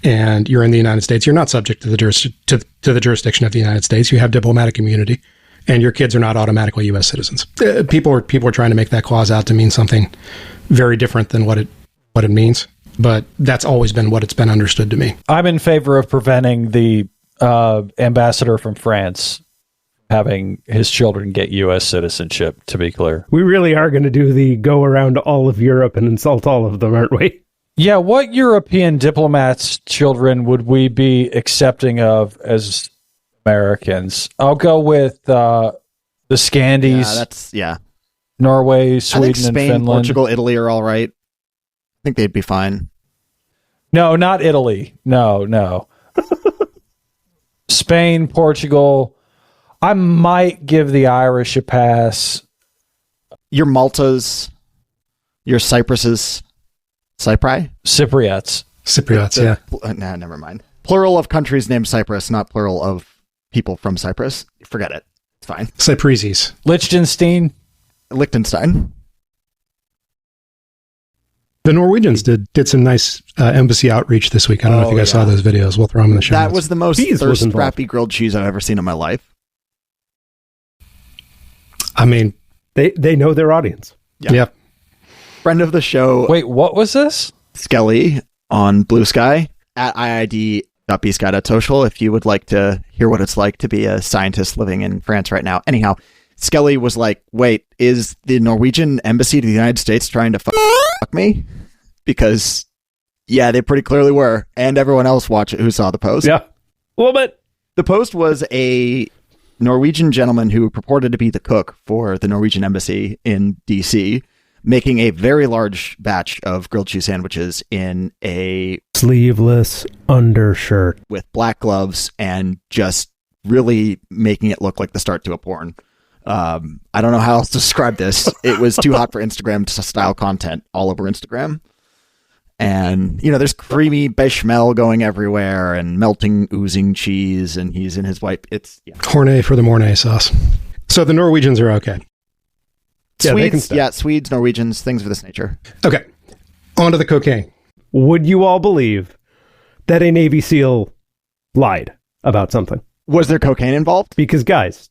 and you're in the United States, you're not subject to the jurisdiction of the United States. You have diplomatic immunity, and your kids are not automatically U.S. citizens. People are trying to make that clause out to mean something very different than what it means, but that's always been what it's been understood to me. I'm in favor of preventing the ambassador from France having his children get U.S. citizenship, to be clear. We really are going to do the go around all of Europe and insult all of them, aren't we? Yeah, what European diplomats' children would we be accepting of as Americans? I'll go with the Scandies. Yeah. Norway, Sweden, I think Spain, and Finland. Portugal, Italy are all right. I think they'd be fine. No, not Italy. No. Spain, Portugal. I might give the Irish a pass. Your Maltas, your Cyprus's. Cypriots, yeah. Nah, never mind. Plural of countries named Cyprus, not plural of people from Cyprus. Forget it. It's fine. Cypreses. Liechtenstein. The Norwegians did some nice embassy outreach this week. I don't know if you guys saw those videos. We'll throw them in the show notes. That was the most thirst-trappy grilled cheese I've ever seen in my life. I mean, they know their audience. Yeah. Friend of the show. Wait, what was this? Skelly on Blue Sky at iid.bsky.social if you would like to hear what it's like to be a scientist living in France right now. Anyhow, Skelly was like, wait, is the Norwegian embassy to the United States trying to fuck me? Because, yeah, they pretty clearly were. And everyone else who saw the post. Yeah, a little bit. The post was a Norwegian gentleman who purported to be the cook for the Norwegian embassy in D.C., making a very large batch of grilled cheese sandwiches in a sleeveless undershirt with black gloves and just really making it look like the start to a porn. I don't know how else to describe this. It was too hot for Instagram style content all over Instagram. And, you know, there's creamy bechamel going everywhere and melting, oozing cheese. And he's in his wife. It's Hornet for the Mornay sauce. So the Norwegians are okay. Swedes, Norwegians, things of this nature. Okay, on to the cocaine. Would you all believe that a Navy SEAL lied about something? Was there cocaine involved? Because, guys...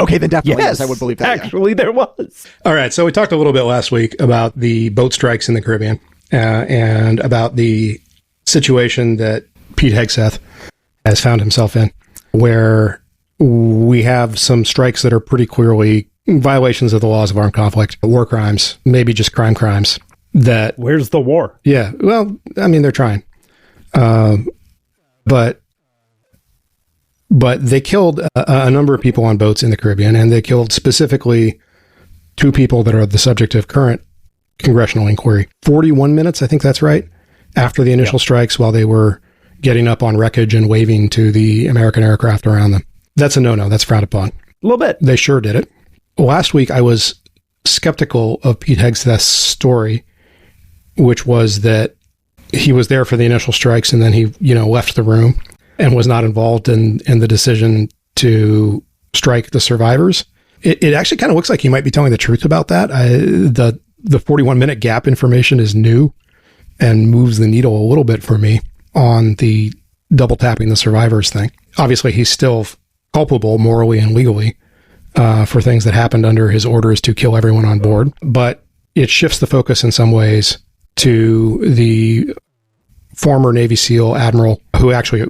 Okay, then definitely, yes, I would believe that. Actually, there was. All right, so we talked a little bit last week about the boat strikes in the Caribbean and about the situation that Pete Hegseth has found himself in, where we have some strikes that are pretty clearly violations of the laws of armed conflict, war crimes, maybe just crimes. That Where's the war? Yeah, well, I mean, they're trying, but they killed a number of people on boats in the Caribbean, and they killed specifically 2 people that are the subject of current congressional inquiry. 41 minutes, I think that's right, after the initial strikes, while they were getting up on wreckage and waving to the American aircraft around them. That's a no-no. That's frowned upon. A little bit. They sure did it. Last week, I was skeptical of Pete Hegseth's story, which was that he was there for the initial strikes and then he, left the room and was not involved in the decision to strike the survivors. It actually kind of looks like he might be telling the truth about that. The 41-minute gap information is new and moves the needle a little bit for me on the double tapping the survivors thing. Obviously, he's still culpable morally and legally for things that happened under his orders to kill everyone on board, but it shifts the focus in some ways to the former Navy SEAL admiral who actually,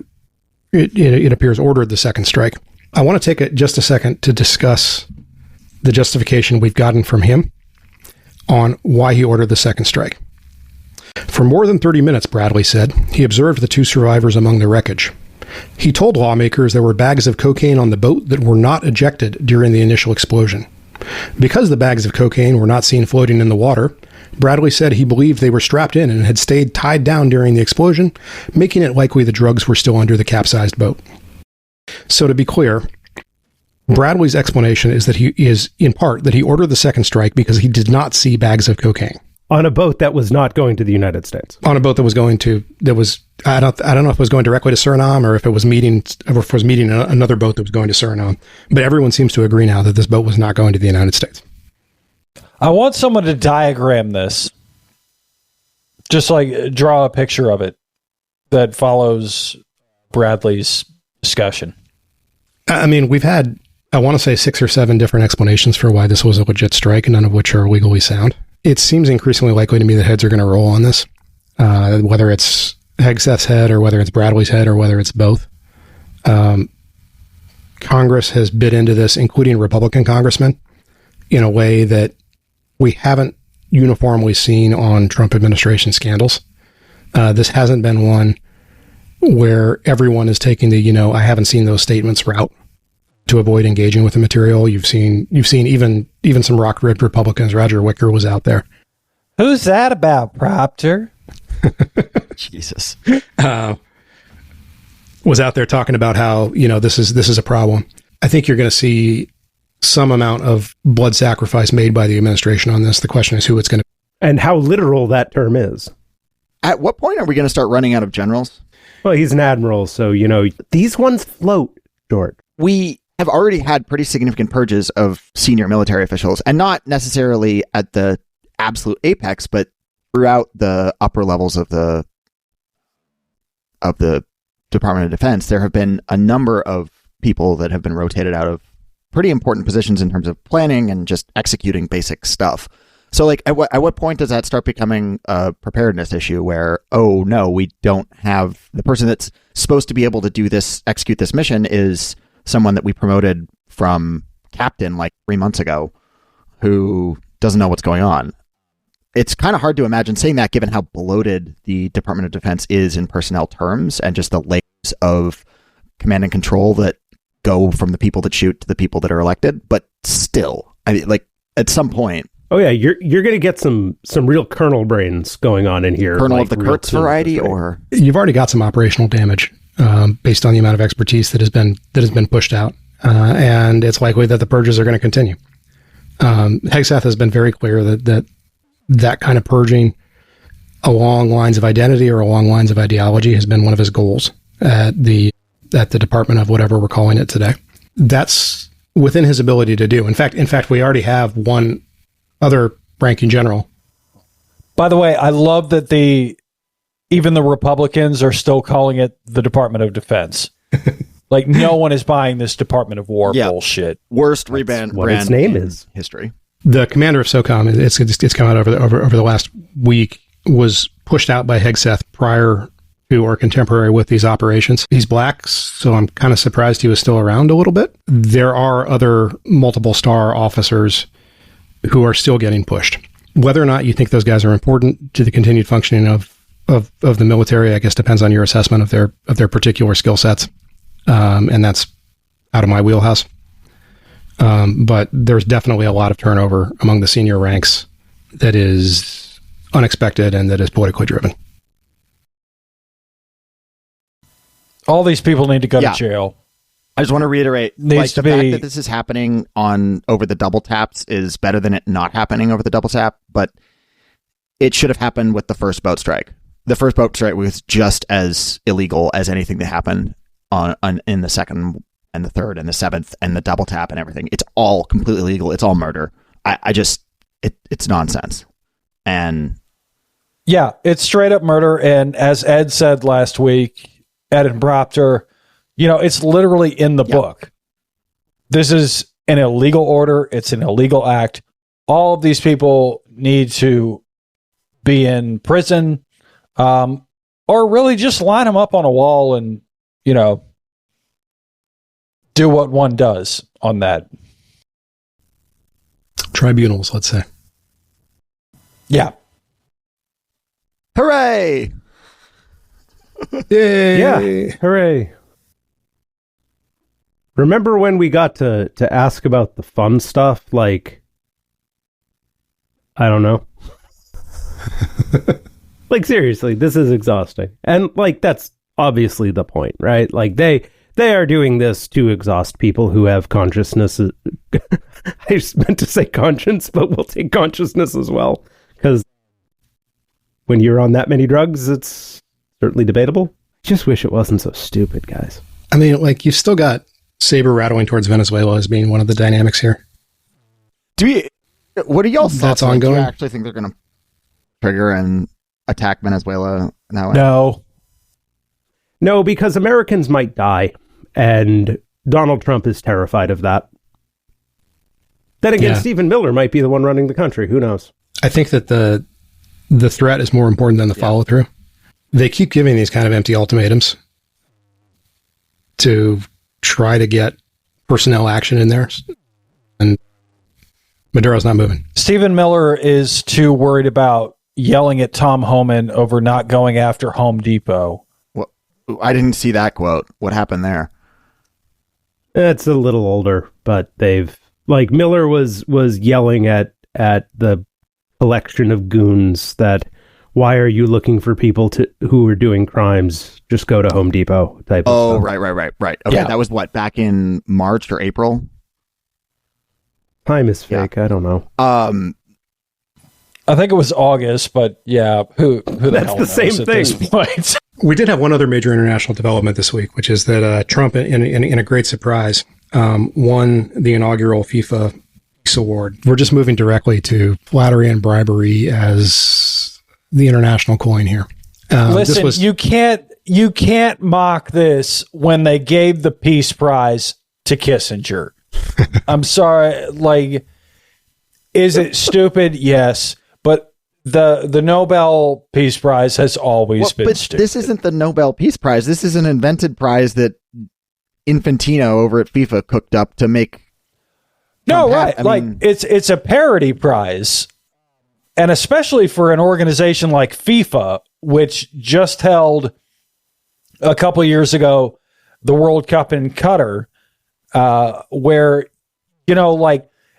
it appears, ordered the second strike. I want to take just a second to discuss the justification we've gotten from him on why he ordered the second strike. For more than 30 minutes, Bradley said, he observed the 2 survivors among the wreckage. He told lawmakers there were bags of cocaine on the boat that were not ejected during the initial explosion. Because the bags of cocaine were not seen floating in the water, Bradley said he believed they were strapped in and had stayed tied down during the explosion, making it likely the drugs were still under the capsized boat. So to be clear, Bradley's explanation is that he ordered the second strike because he did not see bags of cocaine. On a boat that was not going to the United States. On a boat I don't know if it was going directly to Suriname or if it was meeting another boat that was going to Suriname. But everyone seems to agree now that this boat was not going to the United States. I want someone to diagram this. Just like draw a picture of it that follows Bradley's discussion. I mean, we've had, I want to say 6 or 7 different explanations for why this was a legit strike, none of which are legally sound. It seems increasingly likely to me that heads are going to roll on this, whether it's Hegseth's head or whether it's Bradley's head or whether it's both. Congress has bit into this, including Republican congressmen, in a way that we haven't uniformly seen on Trump administration scandals. This hasn't been one where everyone is taking the, I haven't seen those statements route to avoid engaging with the material. You've seen even some rock-ribbed Republicans. Roger Wicker was out there. Who's that about, Proctor? Jesus. Was out there talking about how, this is a problem. I think you're going to see some amount of blood sacrifice made by the administration on this. The question is who it's going to be. And how literal that term is. At what point are we going to start running out of generals? Well, he's an admiral, so, these ones float, George. We have already had pretty significant purges of senior military officials, and not necessarily at the absolute apex, but throughout the upper levels of the Department of Defense. There have been a number of people that have been rotated out of pretty important positions in terms of planning and just executing basic stuff. So, at what point does that start becoming a preparedness issue where, oh no, we don't have the person that's supposed to be able to do this, execute this mission is someone that we promoted from captain 3 months ago who doesn't know what's going on. It's kind of hard to imagine saying that given how bloated the Department of Defense is in personnel terms and just the layers of command and control that go from the people that shoot to the people that are elected. But still, at some point. Oh yeah, you're going to get some real colonel brains going on in here. Colonel of the Kurtz variety, or you've already got some operational damage. Based on the amount of expertise that has been pushed out, and it's likely that the purges are going to continue. Hegseth has been very clear that kind of purging along lines of identity or along lines of ideology has been one of his goals at the department of whatever we're calling it today. That's within his ability to do. In fact, we already have one other ranking general. By the way, I love that even the Republicans are still calling it the Department of Defense. Like, no one is buying this Department of War Yeah. bullshit. Worst rebrand what brand its name in is. history. The commander of SOCOM, it's come out over the last week, was pushed out by Hegseth prior to or contemporary with these operations. He's black, so I'm kind of surprised he was still around a little bit. There are other multiple star officers who are still getting pushed. Whether or not you think those guys are important to the continued functioning of the military, I guess depends on your assessment of their particular skill sets, and that's out of my wheelhouse. But there's definitely a lot of turnover among the senior ranks that is unexpected and that is politically driven. All these people need to go Yeah. to jail. I just want to reiterate, Needs like to the fact be- that this is happening on over the double taps is better than it not happening over the double tap, but it should have happened with the first boat strike. The first boat strike was just as illegal as anything that happened on in the second and the third and the seventh and the double tap and everything. It's all completely legal. It's all murder. It's nonsense. And Yeah, it's straight up murder. And as Ed said last week, Ed and Bropter, it's literally in the book. This is an illegal order. It's an illegal act. All of these people need to be in prison, or really just line them up on a wall and, do what one does on that. Tribunals, let's say. Yeah. hooray! Yay! Yeah, hooray. Remember when we got to ask about the fun stuff? Like, I don't know. Like, seriously, this is exhausting. And, like, that's obviously the point, right? Like, they are doing this to exhaust people who have consciousness. I just meant to say conscience, but we'll take consciousness as well. Because when you're on that many drugs, it's certainly debatable. Just wish it wasn't so stupid, guys. I mean, like, you've still got saber rattling towards Venezuela as being one of the dynamics here. What do y'all thoughts? That's Do ongoing. you actually think they're going to trigger and attack Venezuela now? No, because Americans might die, and Donald Trump is terrified of that. Then again, Yeah. Stephen Miller might be the one running the country. Who knows? I think that the threat is more important than the follow through. They keep giving these kind of empty ultimatums to try to get personnel action in there, and Maduro's not moving. Stephen Miller is too worried about yelling at Tom Homan over not going after Home Depot. I didn't see that quote. What happened there? It's a little older, but Miller was yelling at the collection of goons that, why are you looking for people who are doing crimes? Just go to Home Depot type of stuff. Right. Okay, Yeah. that was what, back in March or April? Time is fake. I don't know. I think it was August, but yeah, who the That's hell the knows same at this thing. point? We did have one other major international development this week, which is that Trump, in a great surprise, won the inaugural FIFA Peace Award. We're just moving directly to flattery and bribery as the international coin here. Listen, you can't mock this when they gave the Peace Prize to Kissinger. I'm sorry, like, is it stupid? Yes, but the Nobel Peace Prize has always been but stupid. this isn't the Nobel Peace Prize. This is an invented prize that Infantino over at FIFA cooked up to make. No, Trump right. I mean- It's a parody prize. And especially for an organization like FIFA, which just held a couple years ago the World Cup in Qatar, where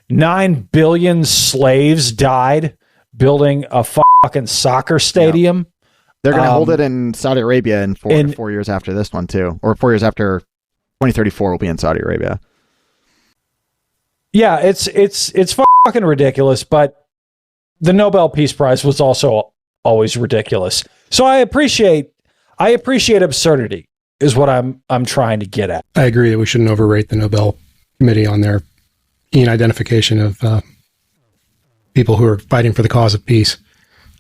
9 billion slaves died building a fucking soccer stadium. They're going to hold it in Saudi Arabia in 4 years after this one too, or 4 years after 2034 will be in Saudi Arabia. Yeah, it's fucking ridiculous, but the Nobel Peace Prize was also always ridiculous. So I appreciate absurdity is what I'm trying to get at. I agree that we shouldn't overrate the Nobel Committee on their keen identification of people who are fighting for the cause of peace.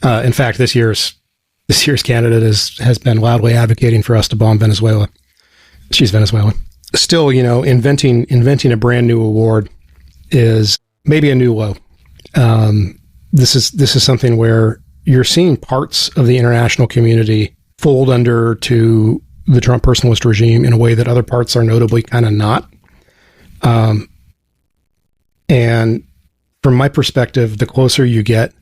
In fact, this year's candidate has been loudly advocating for us to bomb Venezuela. She's Venezuelan. still, inventing a brand new award is maybe a new low. This is something where you're seeing parts of the international community fold under to the Trump personalist regime in a way that other parts are notably kind of not. And from my perspective, the closer you get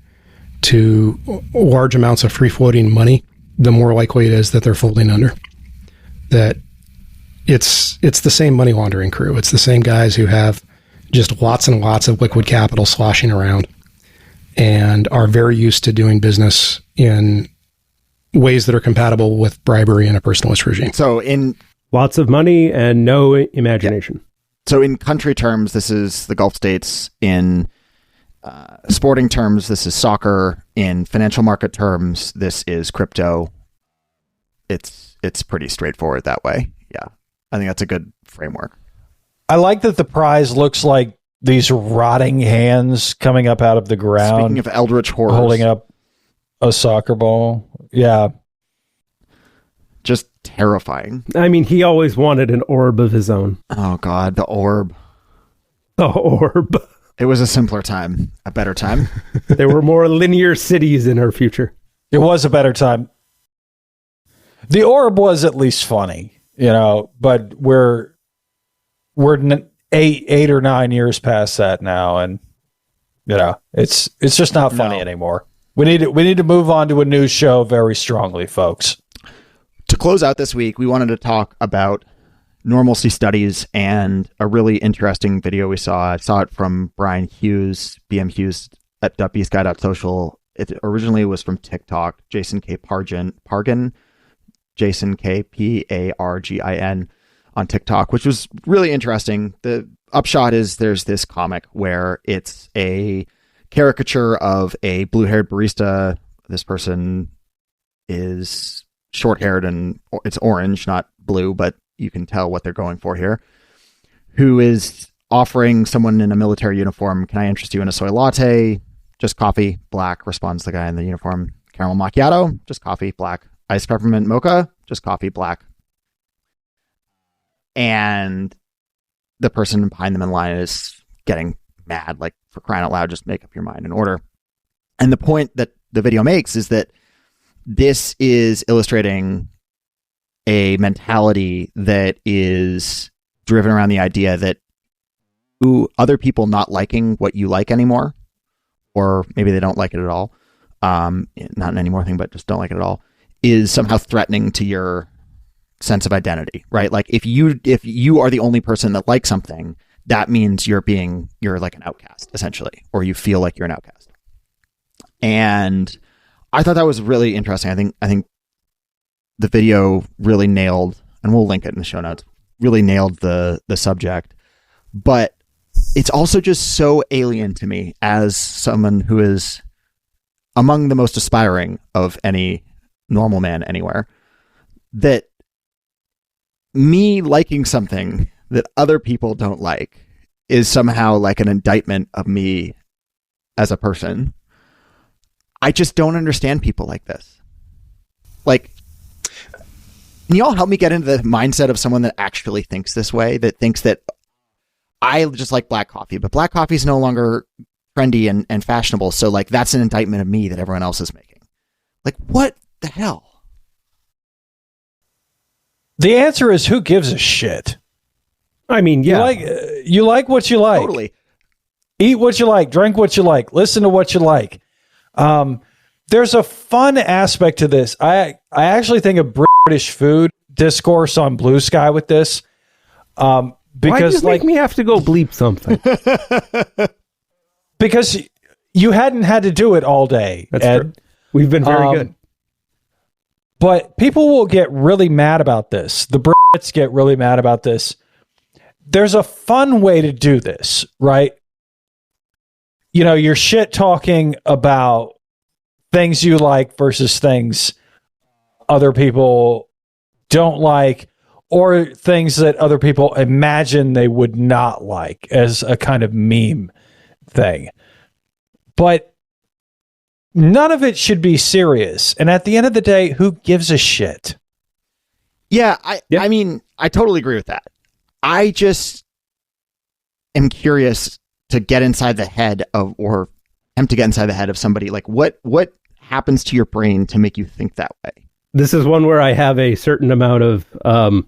to large amounts of free-floating money, the more likely it is that they're folding under. That it's the same money laundering crew. It's the same guys who have just lots and lots of liquid capital sloshing around and are very used to doing business in ways that are compatible with bribery and a personalist regime. So in lots of money and no imagination. Yeah. So in country terms, this is the Gulf states. In sporting terms, this is soccer. In financial market terms, this is crypto. It's pretty straightforward that way. Yeah, I think that's a good framework. I like that the prize looks like these rotting hands coming up out of the ground. Speaking of eldritch horrors, holding up a soccer ball. Yeah. Just terrifying. I mean, he always wanted an orb of his own. Oh, God, the orb. The orb. It was a simpler time, a better time. There were more linear cities in our future. It was a better time. The orb was at least funny, but we're 8 or 9 years past that now, and it's just not funny anymore. We need to move on to a news show very strongly, folks. To close out this week, we wanted to talk about normalcy studies and a really interesting video we saw. I saw it from Brian Hughes, BM Hughes at beastguy.social. It originally was from TikTok, Jason K. Pargin, Jason K. Pargin on TikTok, which was really interesting. The upshot is there's this comic where it's a caricature of a blue-haired barista. This person is short-haired and it's orange, not blue, but you can tell what they're going for here, who is offering someone in a military uniform, "Can I interest you in a soy latte?" "Just coffee." "Black," responds the guy in the uniform. "Caramel macchiato?" "Just coffee." "Black." "Iced peppermint mocha?" "Just coffee." "Black." And the person behind them in line is getting mad, like, for crying out loud, just make up your mind and order. And the point that the video makes is that this is illustrating a mentality that is driven around the idea that other people not liking what you like anymore, or maybe they don't like it at all, not an anymore thing, but just don't like it at all, is somehow threatening to your sense of identity, right? Like if you are the only person that likes something, that means you're like an outcast, essentially, or you feel like you're an outcast. And I thought that was really interesting. I think the video really nailed, and we'll link it in the show notes, really nailed the subject. But it's also just so alien to me as someone who is among the most aspiring of any normal man anywhere, that me liking something that other people don't like is somehow like an indictment of me as a person. I just don't understand people like this. Like, can y'all help me get into the mindset of someone that actually thinks this way, that thinks that I just like black coffee, but black coffee is no longer trendy and fashionable, so like that's an indictment of me that everyone else is making. Like, what the hell? The answer is, who gives a shit? I mean, yeah. You like what you like. Totally. Eat what you like, drink what you like, listen to what you like. There's a fun aspect to this. I actually think of British food discourse on Blue Sky with this. Because why do you make me have to go bleep something? Because you hadn't had to do it all day. That's true. We've been very good. But people will get really mad about this. The Brits get really mad about this. There's a fun way to do this, right? You're shit talking about things you like versus things other people don't like, or things that other people imagine they would not like, as a kind of meme thing. But none of it should be serious. And at the end of the day, who gives a shit? Yeah, I mean, I totally agree with that. I just am curious to get inside the head of, or attempt to get inside the head of somebody. Like, what happens to your brain to make you think that way? This is one where I have a certain amount of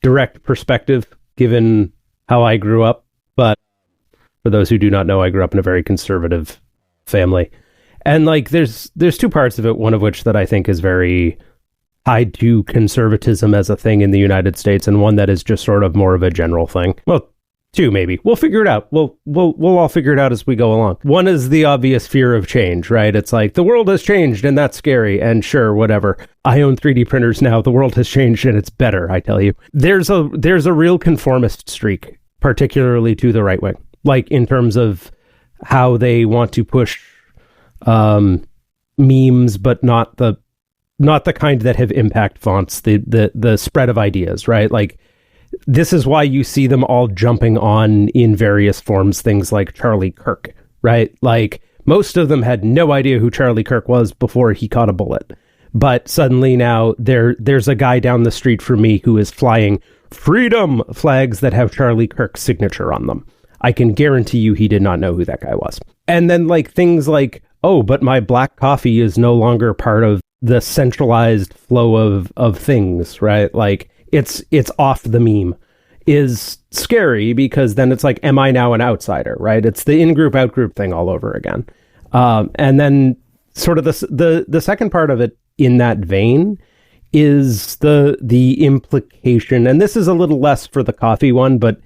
direct perspective, given how I grew up. But for those who do not know, I grew up in a very conservative family. And like, there's two parts of it, one of which that I think is very tied to conservatism as a thing in the United States, and one that is just sort of more of a general thing. Well, two maybe. We'll figure it out. We'll all figure it out as we go along. One is the obvious fear of change, right? It's like, the world has changed and that's scary, and sure, whatever. I own 3D printers now. The world has changed and it's better, I tell you. There's a real conformist streak, particularly to the right wing, like in terms of how they want to push memes, but not the kind that have impact fonts, the spread of ideas, right? Like, this is why you see them all jumping on in various forms, things like Charlie Kirk, right? Like, most of them had no idea who Charlie Kirk was before he caught a bullet. But suddenly now there's a guy down the street from me who is flying freedom flags that have Charlie Kirk's signature on them. I can guarantee you he did not know who that guy was. And then like things like, oh, but my black coffee is no longer part of the centralized flow of things, right? Like, it's off the meme, is scary, because then it's like, am I now an outsider, right? It's the in-group, out-group thing all over again. And then sort of the second part of it in that vein is the implication, and this is a little less for the coffee one, but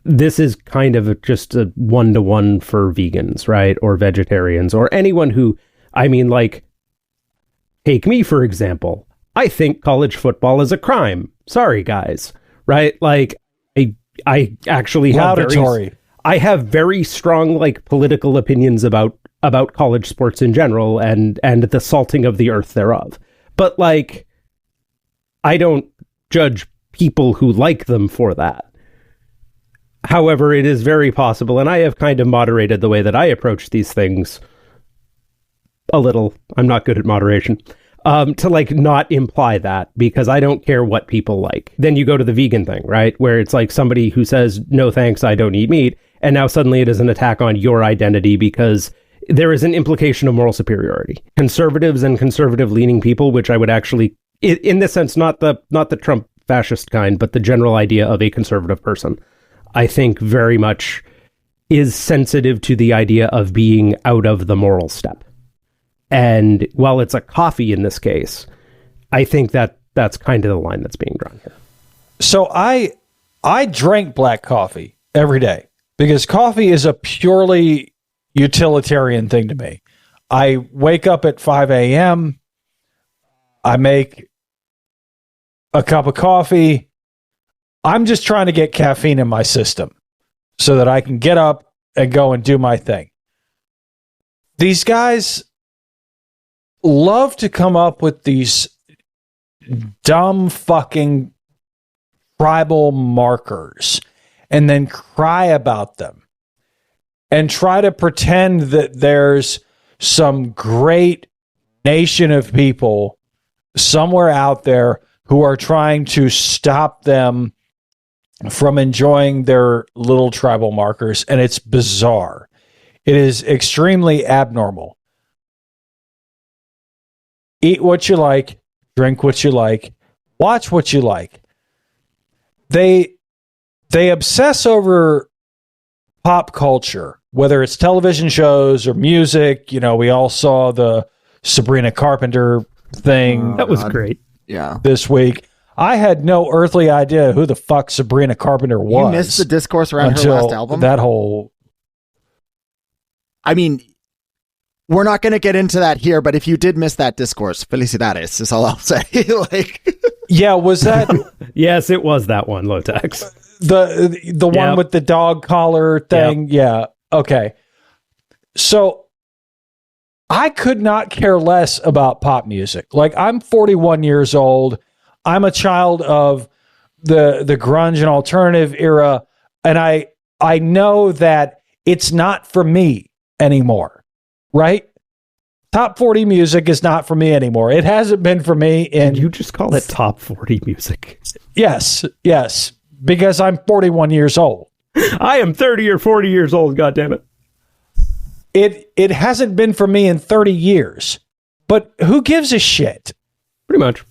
this is kind of just a one-to-one for vegans, right? Or vegetarians, or anyone who, I mean, like, take me, for example. I think college football is a crime. Sorry, guys. Right? Like, I actually have I have very strong, like, political opinions about college sports in general and the salting of the earth thereof. But, like, I don't judge people who like them for that. However, it is very possible, and I have kind of moderated the way that I approach these things a little. I'm not good at moderation. To like not imply that, because I don't care what people like. Then you go to the vegan thing, right? Where it's like somebody who says, no thanks, I don't eat meat. And now suddenly it is an attack on your identity because there is an implication of moral superiority. Conservatives and conservative leaning people, which I would actually, in this sense, not the Trump fascist kind, but the general idea of a conservative person, I think very much is sensitive to the idea of being out of the moral step. And while it's a coffee in this case, I think that that's kind of the line that's being drawn here. So I drink black coffee every day because coffee is a purely utilitarian thing to me. I wake up at 5 a.m. I make a cup of coffee. I'm just trying to get caffeine in my system so that I can get up and go and do my thing. These guys love to come up with these dumb fucking tribal markers and then cry about them and try to pretend that there's some great nation of people somewhere out there who are trying to stop them from enjoying their little tribal markers. And it's bizarre. It is extremely abnormal. Eat what you like, drink what you like, watch what you like. They obsess over pop culture, whether it's television shows or music. You know, we all saw the Sabrina Carpenter thing. That was great. Yeah. This week. I had no earthly idea who the fuck Sabrina Carpenter was. You missed the discourse around her last album? That whole... I mean, we're not going to get into that here, but if you did miss that discourse, felicidades is all I'll say. Like, yeah, was that... Yes, it was that one, Lotex. The one with the dog collar thing? Yep. Yeah, okay. So, I could not care less about pop music. Like, I'm 41 years old. I'm a child of the grunge and alternative era, and I know that it's not for me anymore. Right? Top 40 music is not for me anymore. It hasn't been for me in... You just call it top 40 music. Yes. because I'm 41 years old. I am 30 or 40 years old, goddammit. It hasn't been for me in 30 years. But who gives a shit? Pretty much.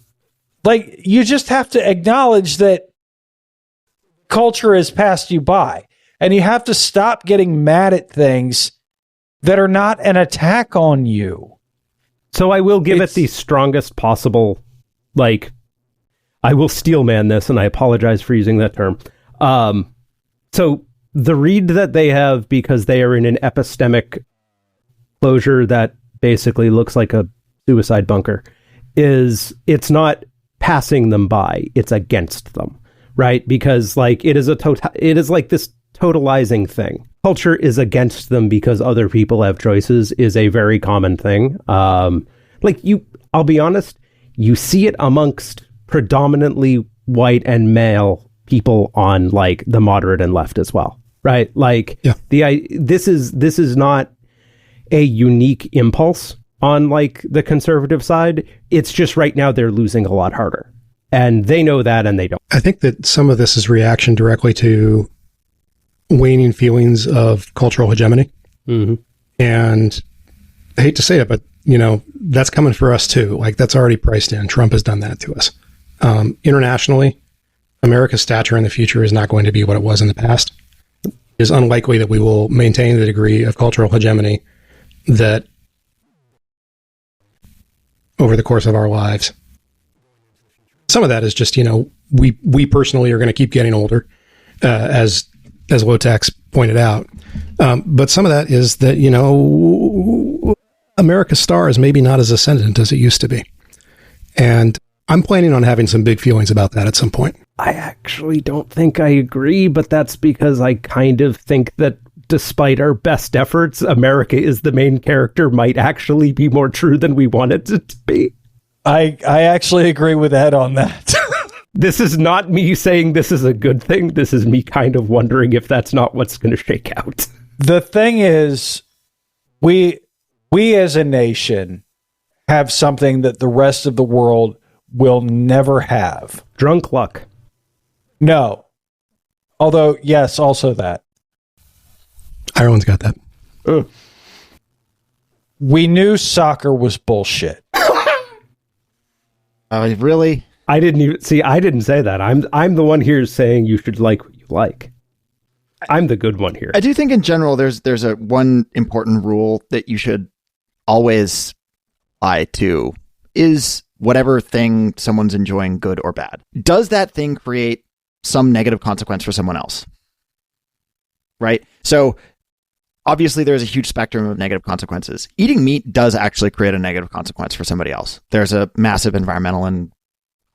Like, you just have to acknowledge that culture has passed you by. And you have to stop getting mad at things that are not an attack on you. So I will give it the strongest possible, like, I will steelman this, and I apologize for using that term. So the read that they have, because they are in an epistemic closure that basically looks like a suicide bunker, it's not passing them by, it's against them, right? Because like it is like this totalizing thing. Culture is against them because other people have choices is a very common thing. I'll be honest, you see it amongst predominantly white and male people on like the moderate and left as well, right? Like this is not a unique impulse on like the conservative side. It's just right now they're losing a lot harder, and they know that, and they don't. I think that some of this is reaction directly to waning feelings of cultural hegemony. Mm-hmm. And I hate to say it, but that's coming for us too. Like that's already priced in. Trump has done that to us. Internationally, America's stature in the future is not going to be what it was in the past. It is unlikely that we will maintain the degree of cultural hegemony that over the course of our lives. Some of that is just, we personally are going to keep getting older, as Lotex pointed out. But some of that is that, America's star is maybe not as ascendant as it used to be. And I'm planning on having some big feelings about that at some point. I actually don't think I agree, but that's because I kind of think that despite our best efforts, America is the main character might actually be more true than we want it to be. I actually agree with Ed on that. This is not me saying this is a good thing. This is me kind of wondering if that's not what's going to shake out. The thing is, we as a nation have something that the rest of the world will never have. Drunk luck. No. Although, yes, also that. Ireland's got that. We knew soccer was bullshit. Really? I didn't say that. I'm the one here saying you should like what you like. I'm the good one here. I do think in general there's a one important rule that you should always apply to is whatever thing someone's enjoying, good or bad. Does that thing create some negative consequence for someone else? Right? So obviously there's a huge spectrum of negative consequences. Eating meat does actually create a negative consequence for somebody else. There's a massive environmental and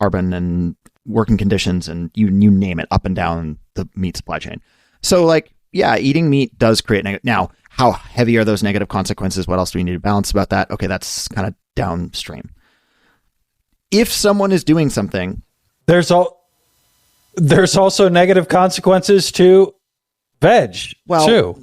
carbon and working conditions and you name it up and down the meat supply chain. So like, yeah, eating meat does create negative. Now, how heavy are those negative consequences? What else do we need to balance about that? Okay, that's kind of downstream. If someone is doing something, there's also negative consequences to veg too.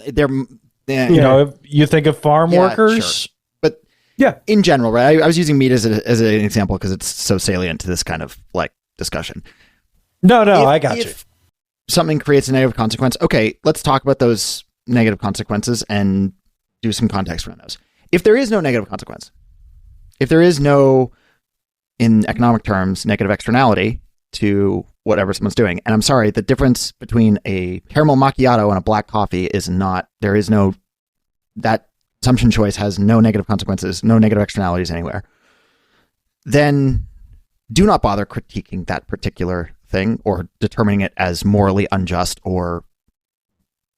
If you think of farm workers, sure. But yeah, in general, right? I was using meat as an example because it's so salient to this kind of like discussion. No, I got you. If something creates a negative consequence, okay, let's talk about those negative consequences and do some context around those. If there is no negative consequence, if there is no, in economic terms, negative externality to whatever someone's doing, and I'm sorry, the difference between a caramel macchiato and a black coffee is not, there is no, that consumption choice has no negative consequences, no negative externalities anywhere, then do not bother critiquing that particular thing or determining it as morally unjust or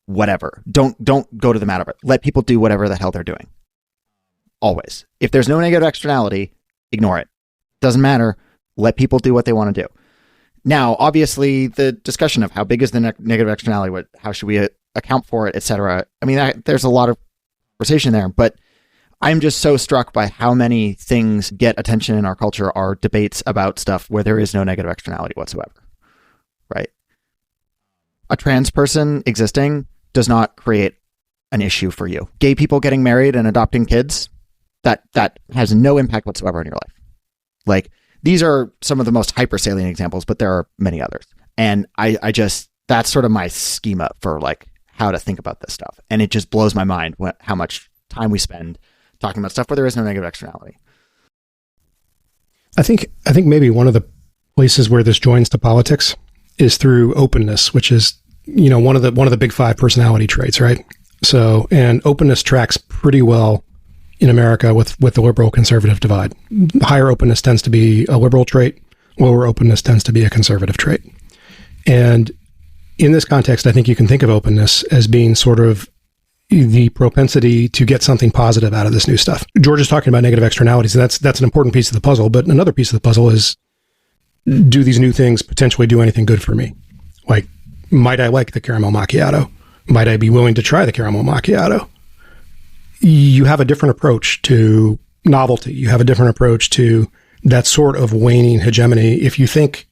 whatever. Don't go to the matter of it. Let people do whatever the hell they're doing. Always. If there's no negative externality, ignore it. Doesn't matter. Let people do what they want to do. Now, obviously, the discussion of how big is the negative externality, how should we account for it, etc. I mean, there's a lot of conversation there, but I'm just so struck by how many things get attention in our culture are debates about stuff where there is no negative externality whatsoever, right? A trans person existing does not create an issue for you. Gay people getting married and adopting kids, that has no impact whatsoever in your life. Like, these are some of the most hyper salient examples, but there are many others. And I just, that's sort of my schema for like how to think about this stuff. And it just blows my mind how much time we spend talking about stuff where there is no negative externality. I think maybe one of the places where this joins to politics is through openness, which is, one of the big 5 personality traits, right? So, and openness tracks pretty well in America with the liberal conservative divide. Higher openness tends to be a liberal trait. Lower openness tends to be a conservative trait. And in this context, I think you can think of openness as being sort of the propensity to get something positive out of this new stuff. George is talking about negative externalities, and that's an important piece of the puzzle. But another piece of the puzzle is, do these new things potentially do anything good for me? Like, might I like the caramel macchiato? Might I be willing to try the caramel macchiato? You have a different approach to novelty. You have a different approach to that sort of waning hegemony if you think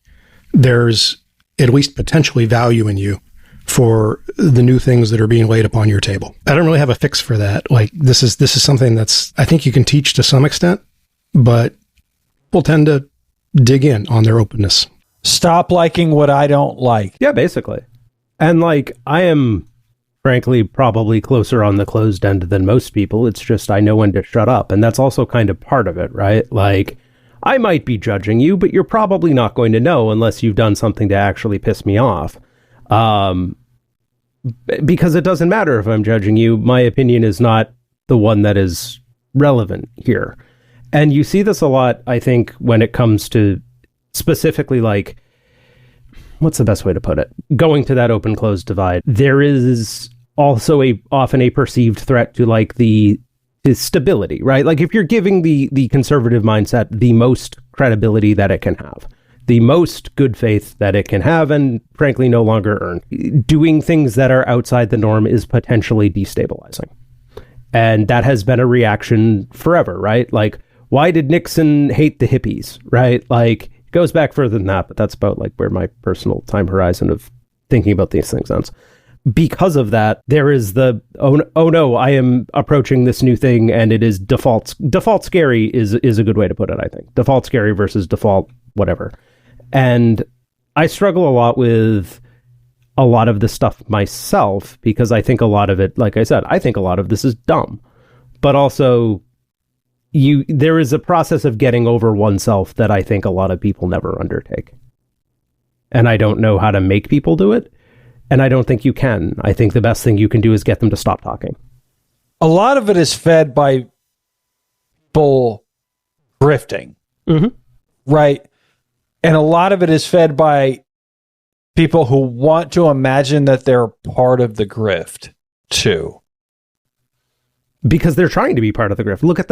there's at least potentially value in you for the new things that are being laid upon your table. I don't really have a fix for that. Like, this is something that's, I think you can teach to some extent, but people tend to dig in on their openness. Stop liking what I don't like. Yeah, basically. And like, I am frankly probably closer on the closed end than most people. It's just I know when to shut up. And that's also kind of part of it, right? Like, I might be judging you, but you're probably not going to know unless you've done something to actually piss me off. Because it doesn't matter if I'm judging you. My opinion is not the one that is relevant here. And you see this a lot, I think, when it comes to specifically, like, what's the best way to put it? Going to that open-closed divide. There is also often a perceived threat to like the stability, right? Like, if you're giving the conservative mindset the most credibility that it can have, the most good faith that it can have, and frankly no longer earned, doing things that are outside the norm is potentially destabilizing. And that has been a reaction forever, right? Like, why did Nixon hate the hippies, right? Like, it goes back further than that, but that's about like where my personal time horizon of thinking about these things ends. Because of that, there is the, oh no, I am approaching this new thing and it is default scary is a good way to put it, I think. Default scary versus default whatever. And I struggle a lot with a lot of this stuff myself because I think a lot of it, like I said, I think a lot of this is dumb. But also, there is a process of getting over oneself that I think a lot of people never undertake. And I don't know how to make people do it. And I don't think you can. I think the best thing you can do is get them to stop talking. A lot of it is fed by people grifting, right? And a lot of it is fed by people who want to imagine that they're part of the grift too. Because they're trying to be part of the grift. Look at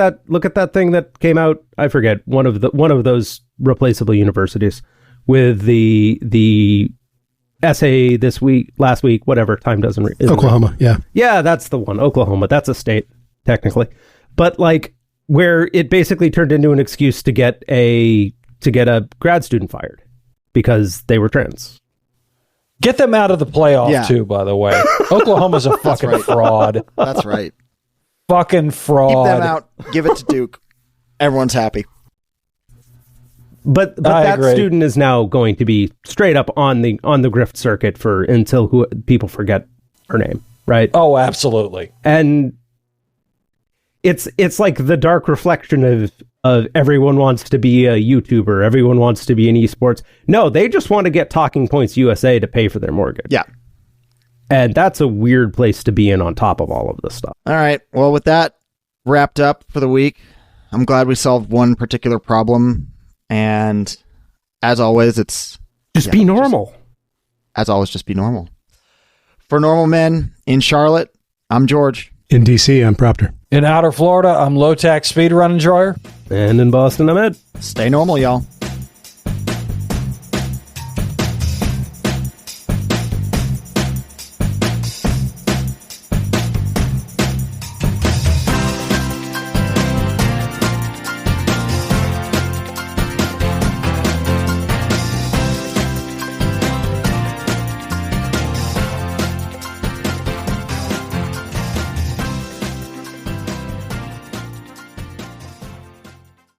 that thing that came out, I forget, one of those replaceable universities with the essay last week, whatever, time doesn't Oklahoma, yeah. Yeah, that's the one. Oklahoma. That's a state, technically. But like, where it basically turned into an excuse to get a grad student fired because they were trans. Get them out of the playoff too, by the way. Oklahoma's a fucking fraud. That's right. Fucking fraud. Keep them out. Give it to Duke. Everyone's happy. But that agree. Student is now going to be straight up on the grift circuit until people forget her name, right? Oh, absolutely. And it's like the dark reflection of everyone wants to be a YouTuber, everyone wants to be in esports. No, they just want to get Talking Points USA to pay for their mortgage. Yeah. And that's a weird place to be in on top of all of this stuff. All right. Well, with that wrapped up for the week, I'm glad we solved one particular problem. And as always, it's... Just be normal. Just be normal. For normal men in Charlotte, I'm George. In DC, I'm Proctor. In outer Florida, I'm Low Tax Speedrun Enjoyer. And in Boston, I'm Ed. Stay normal, y'all.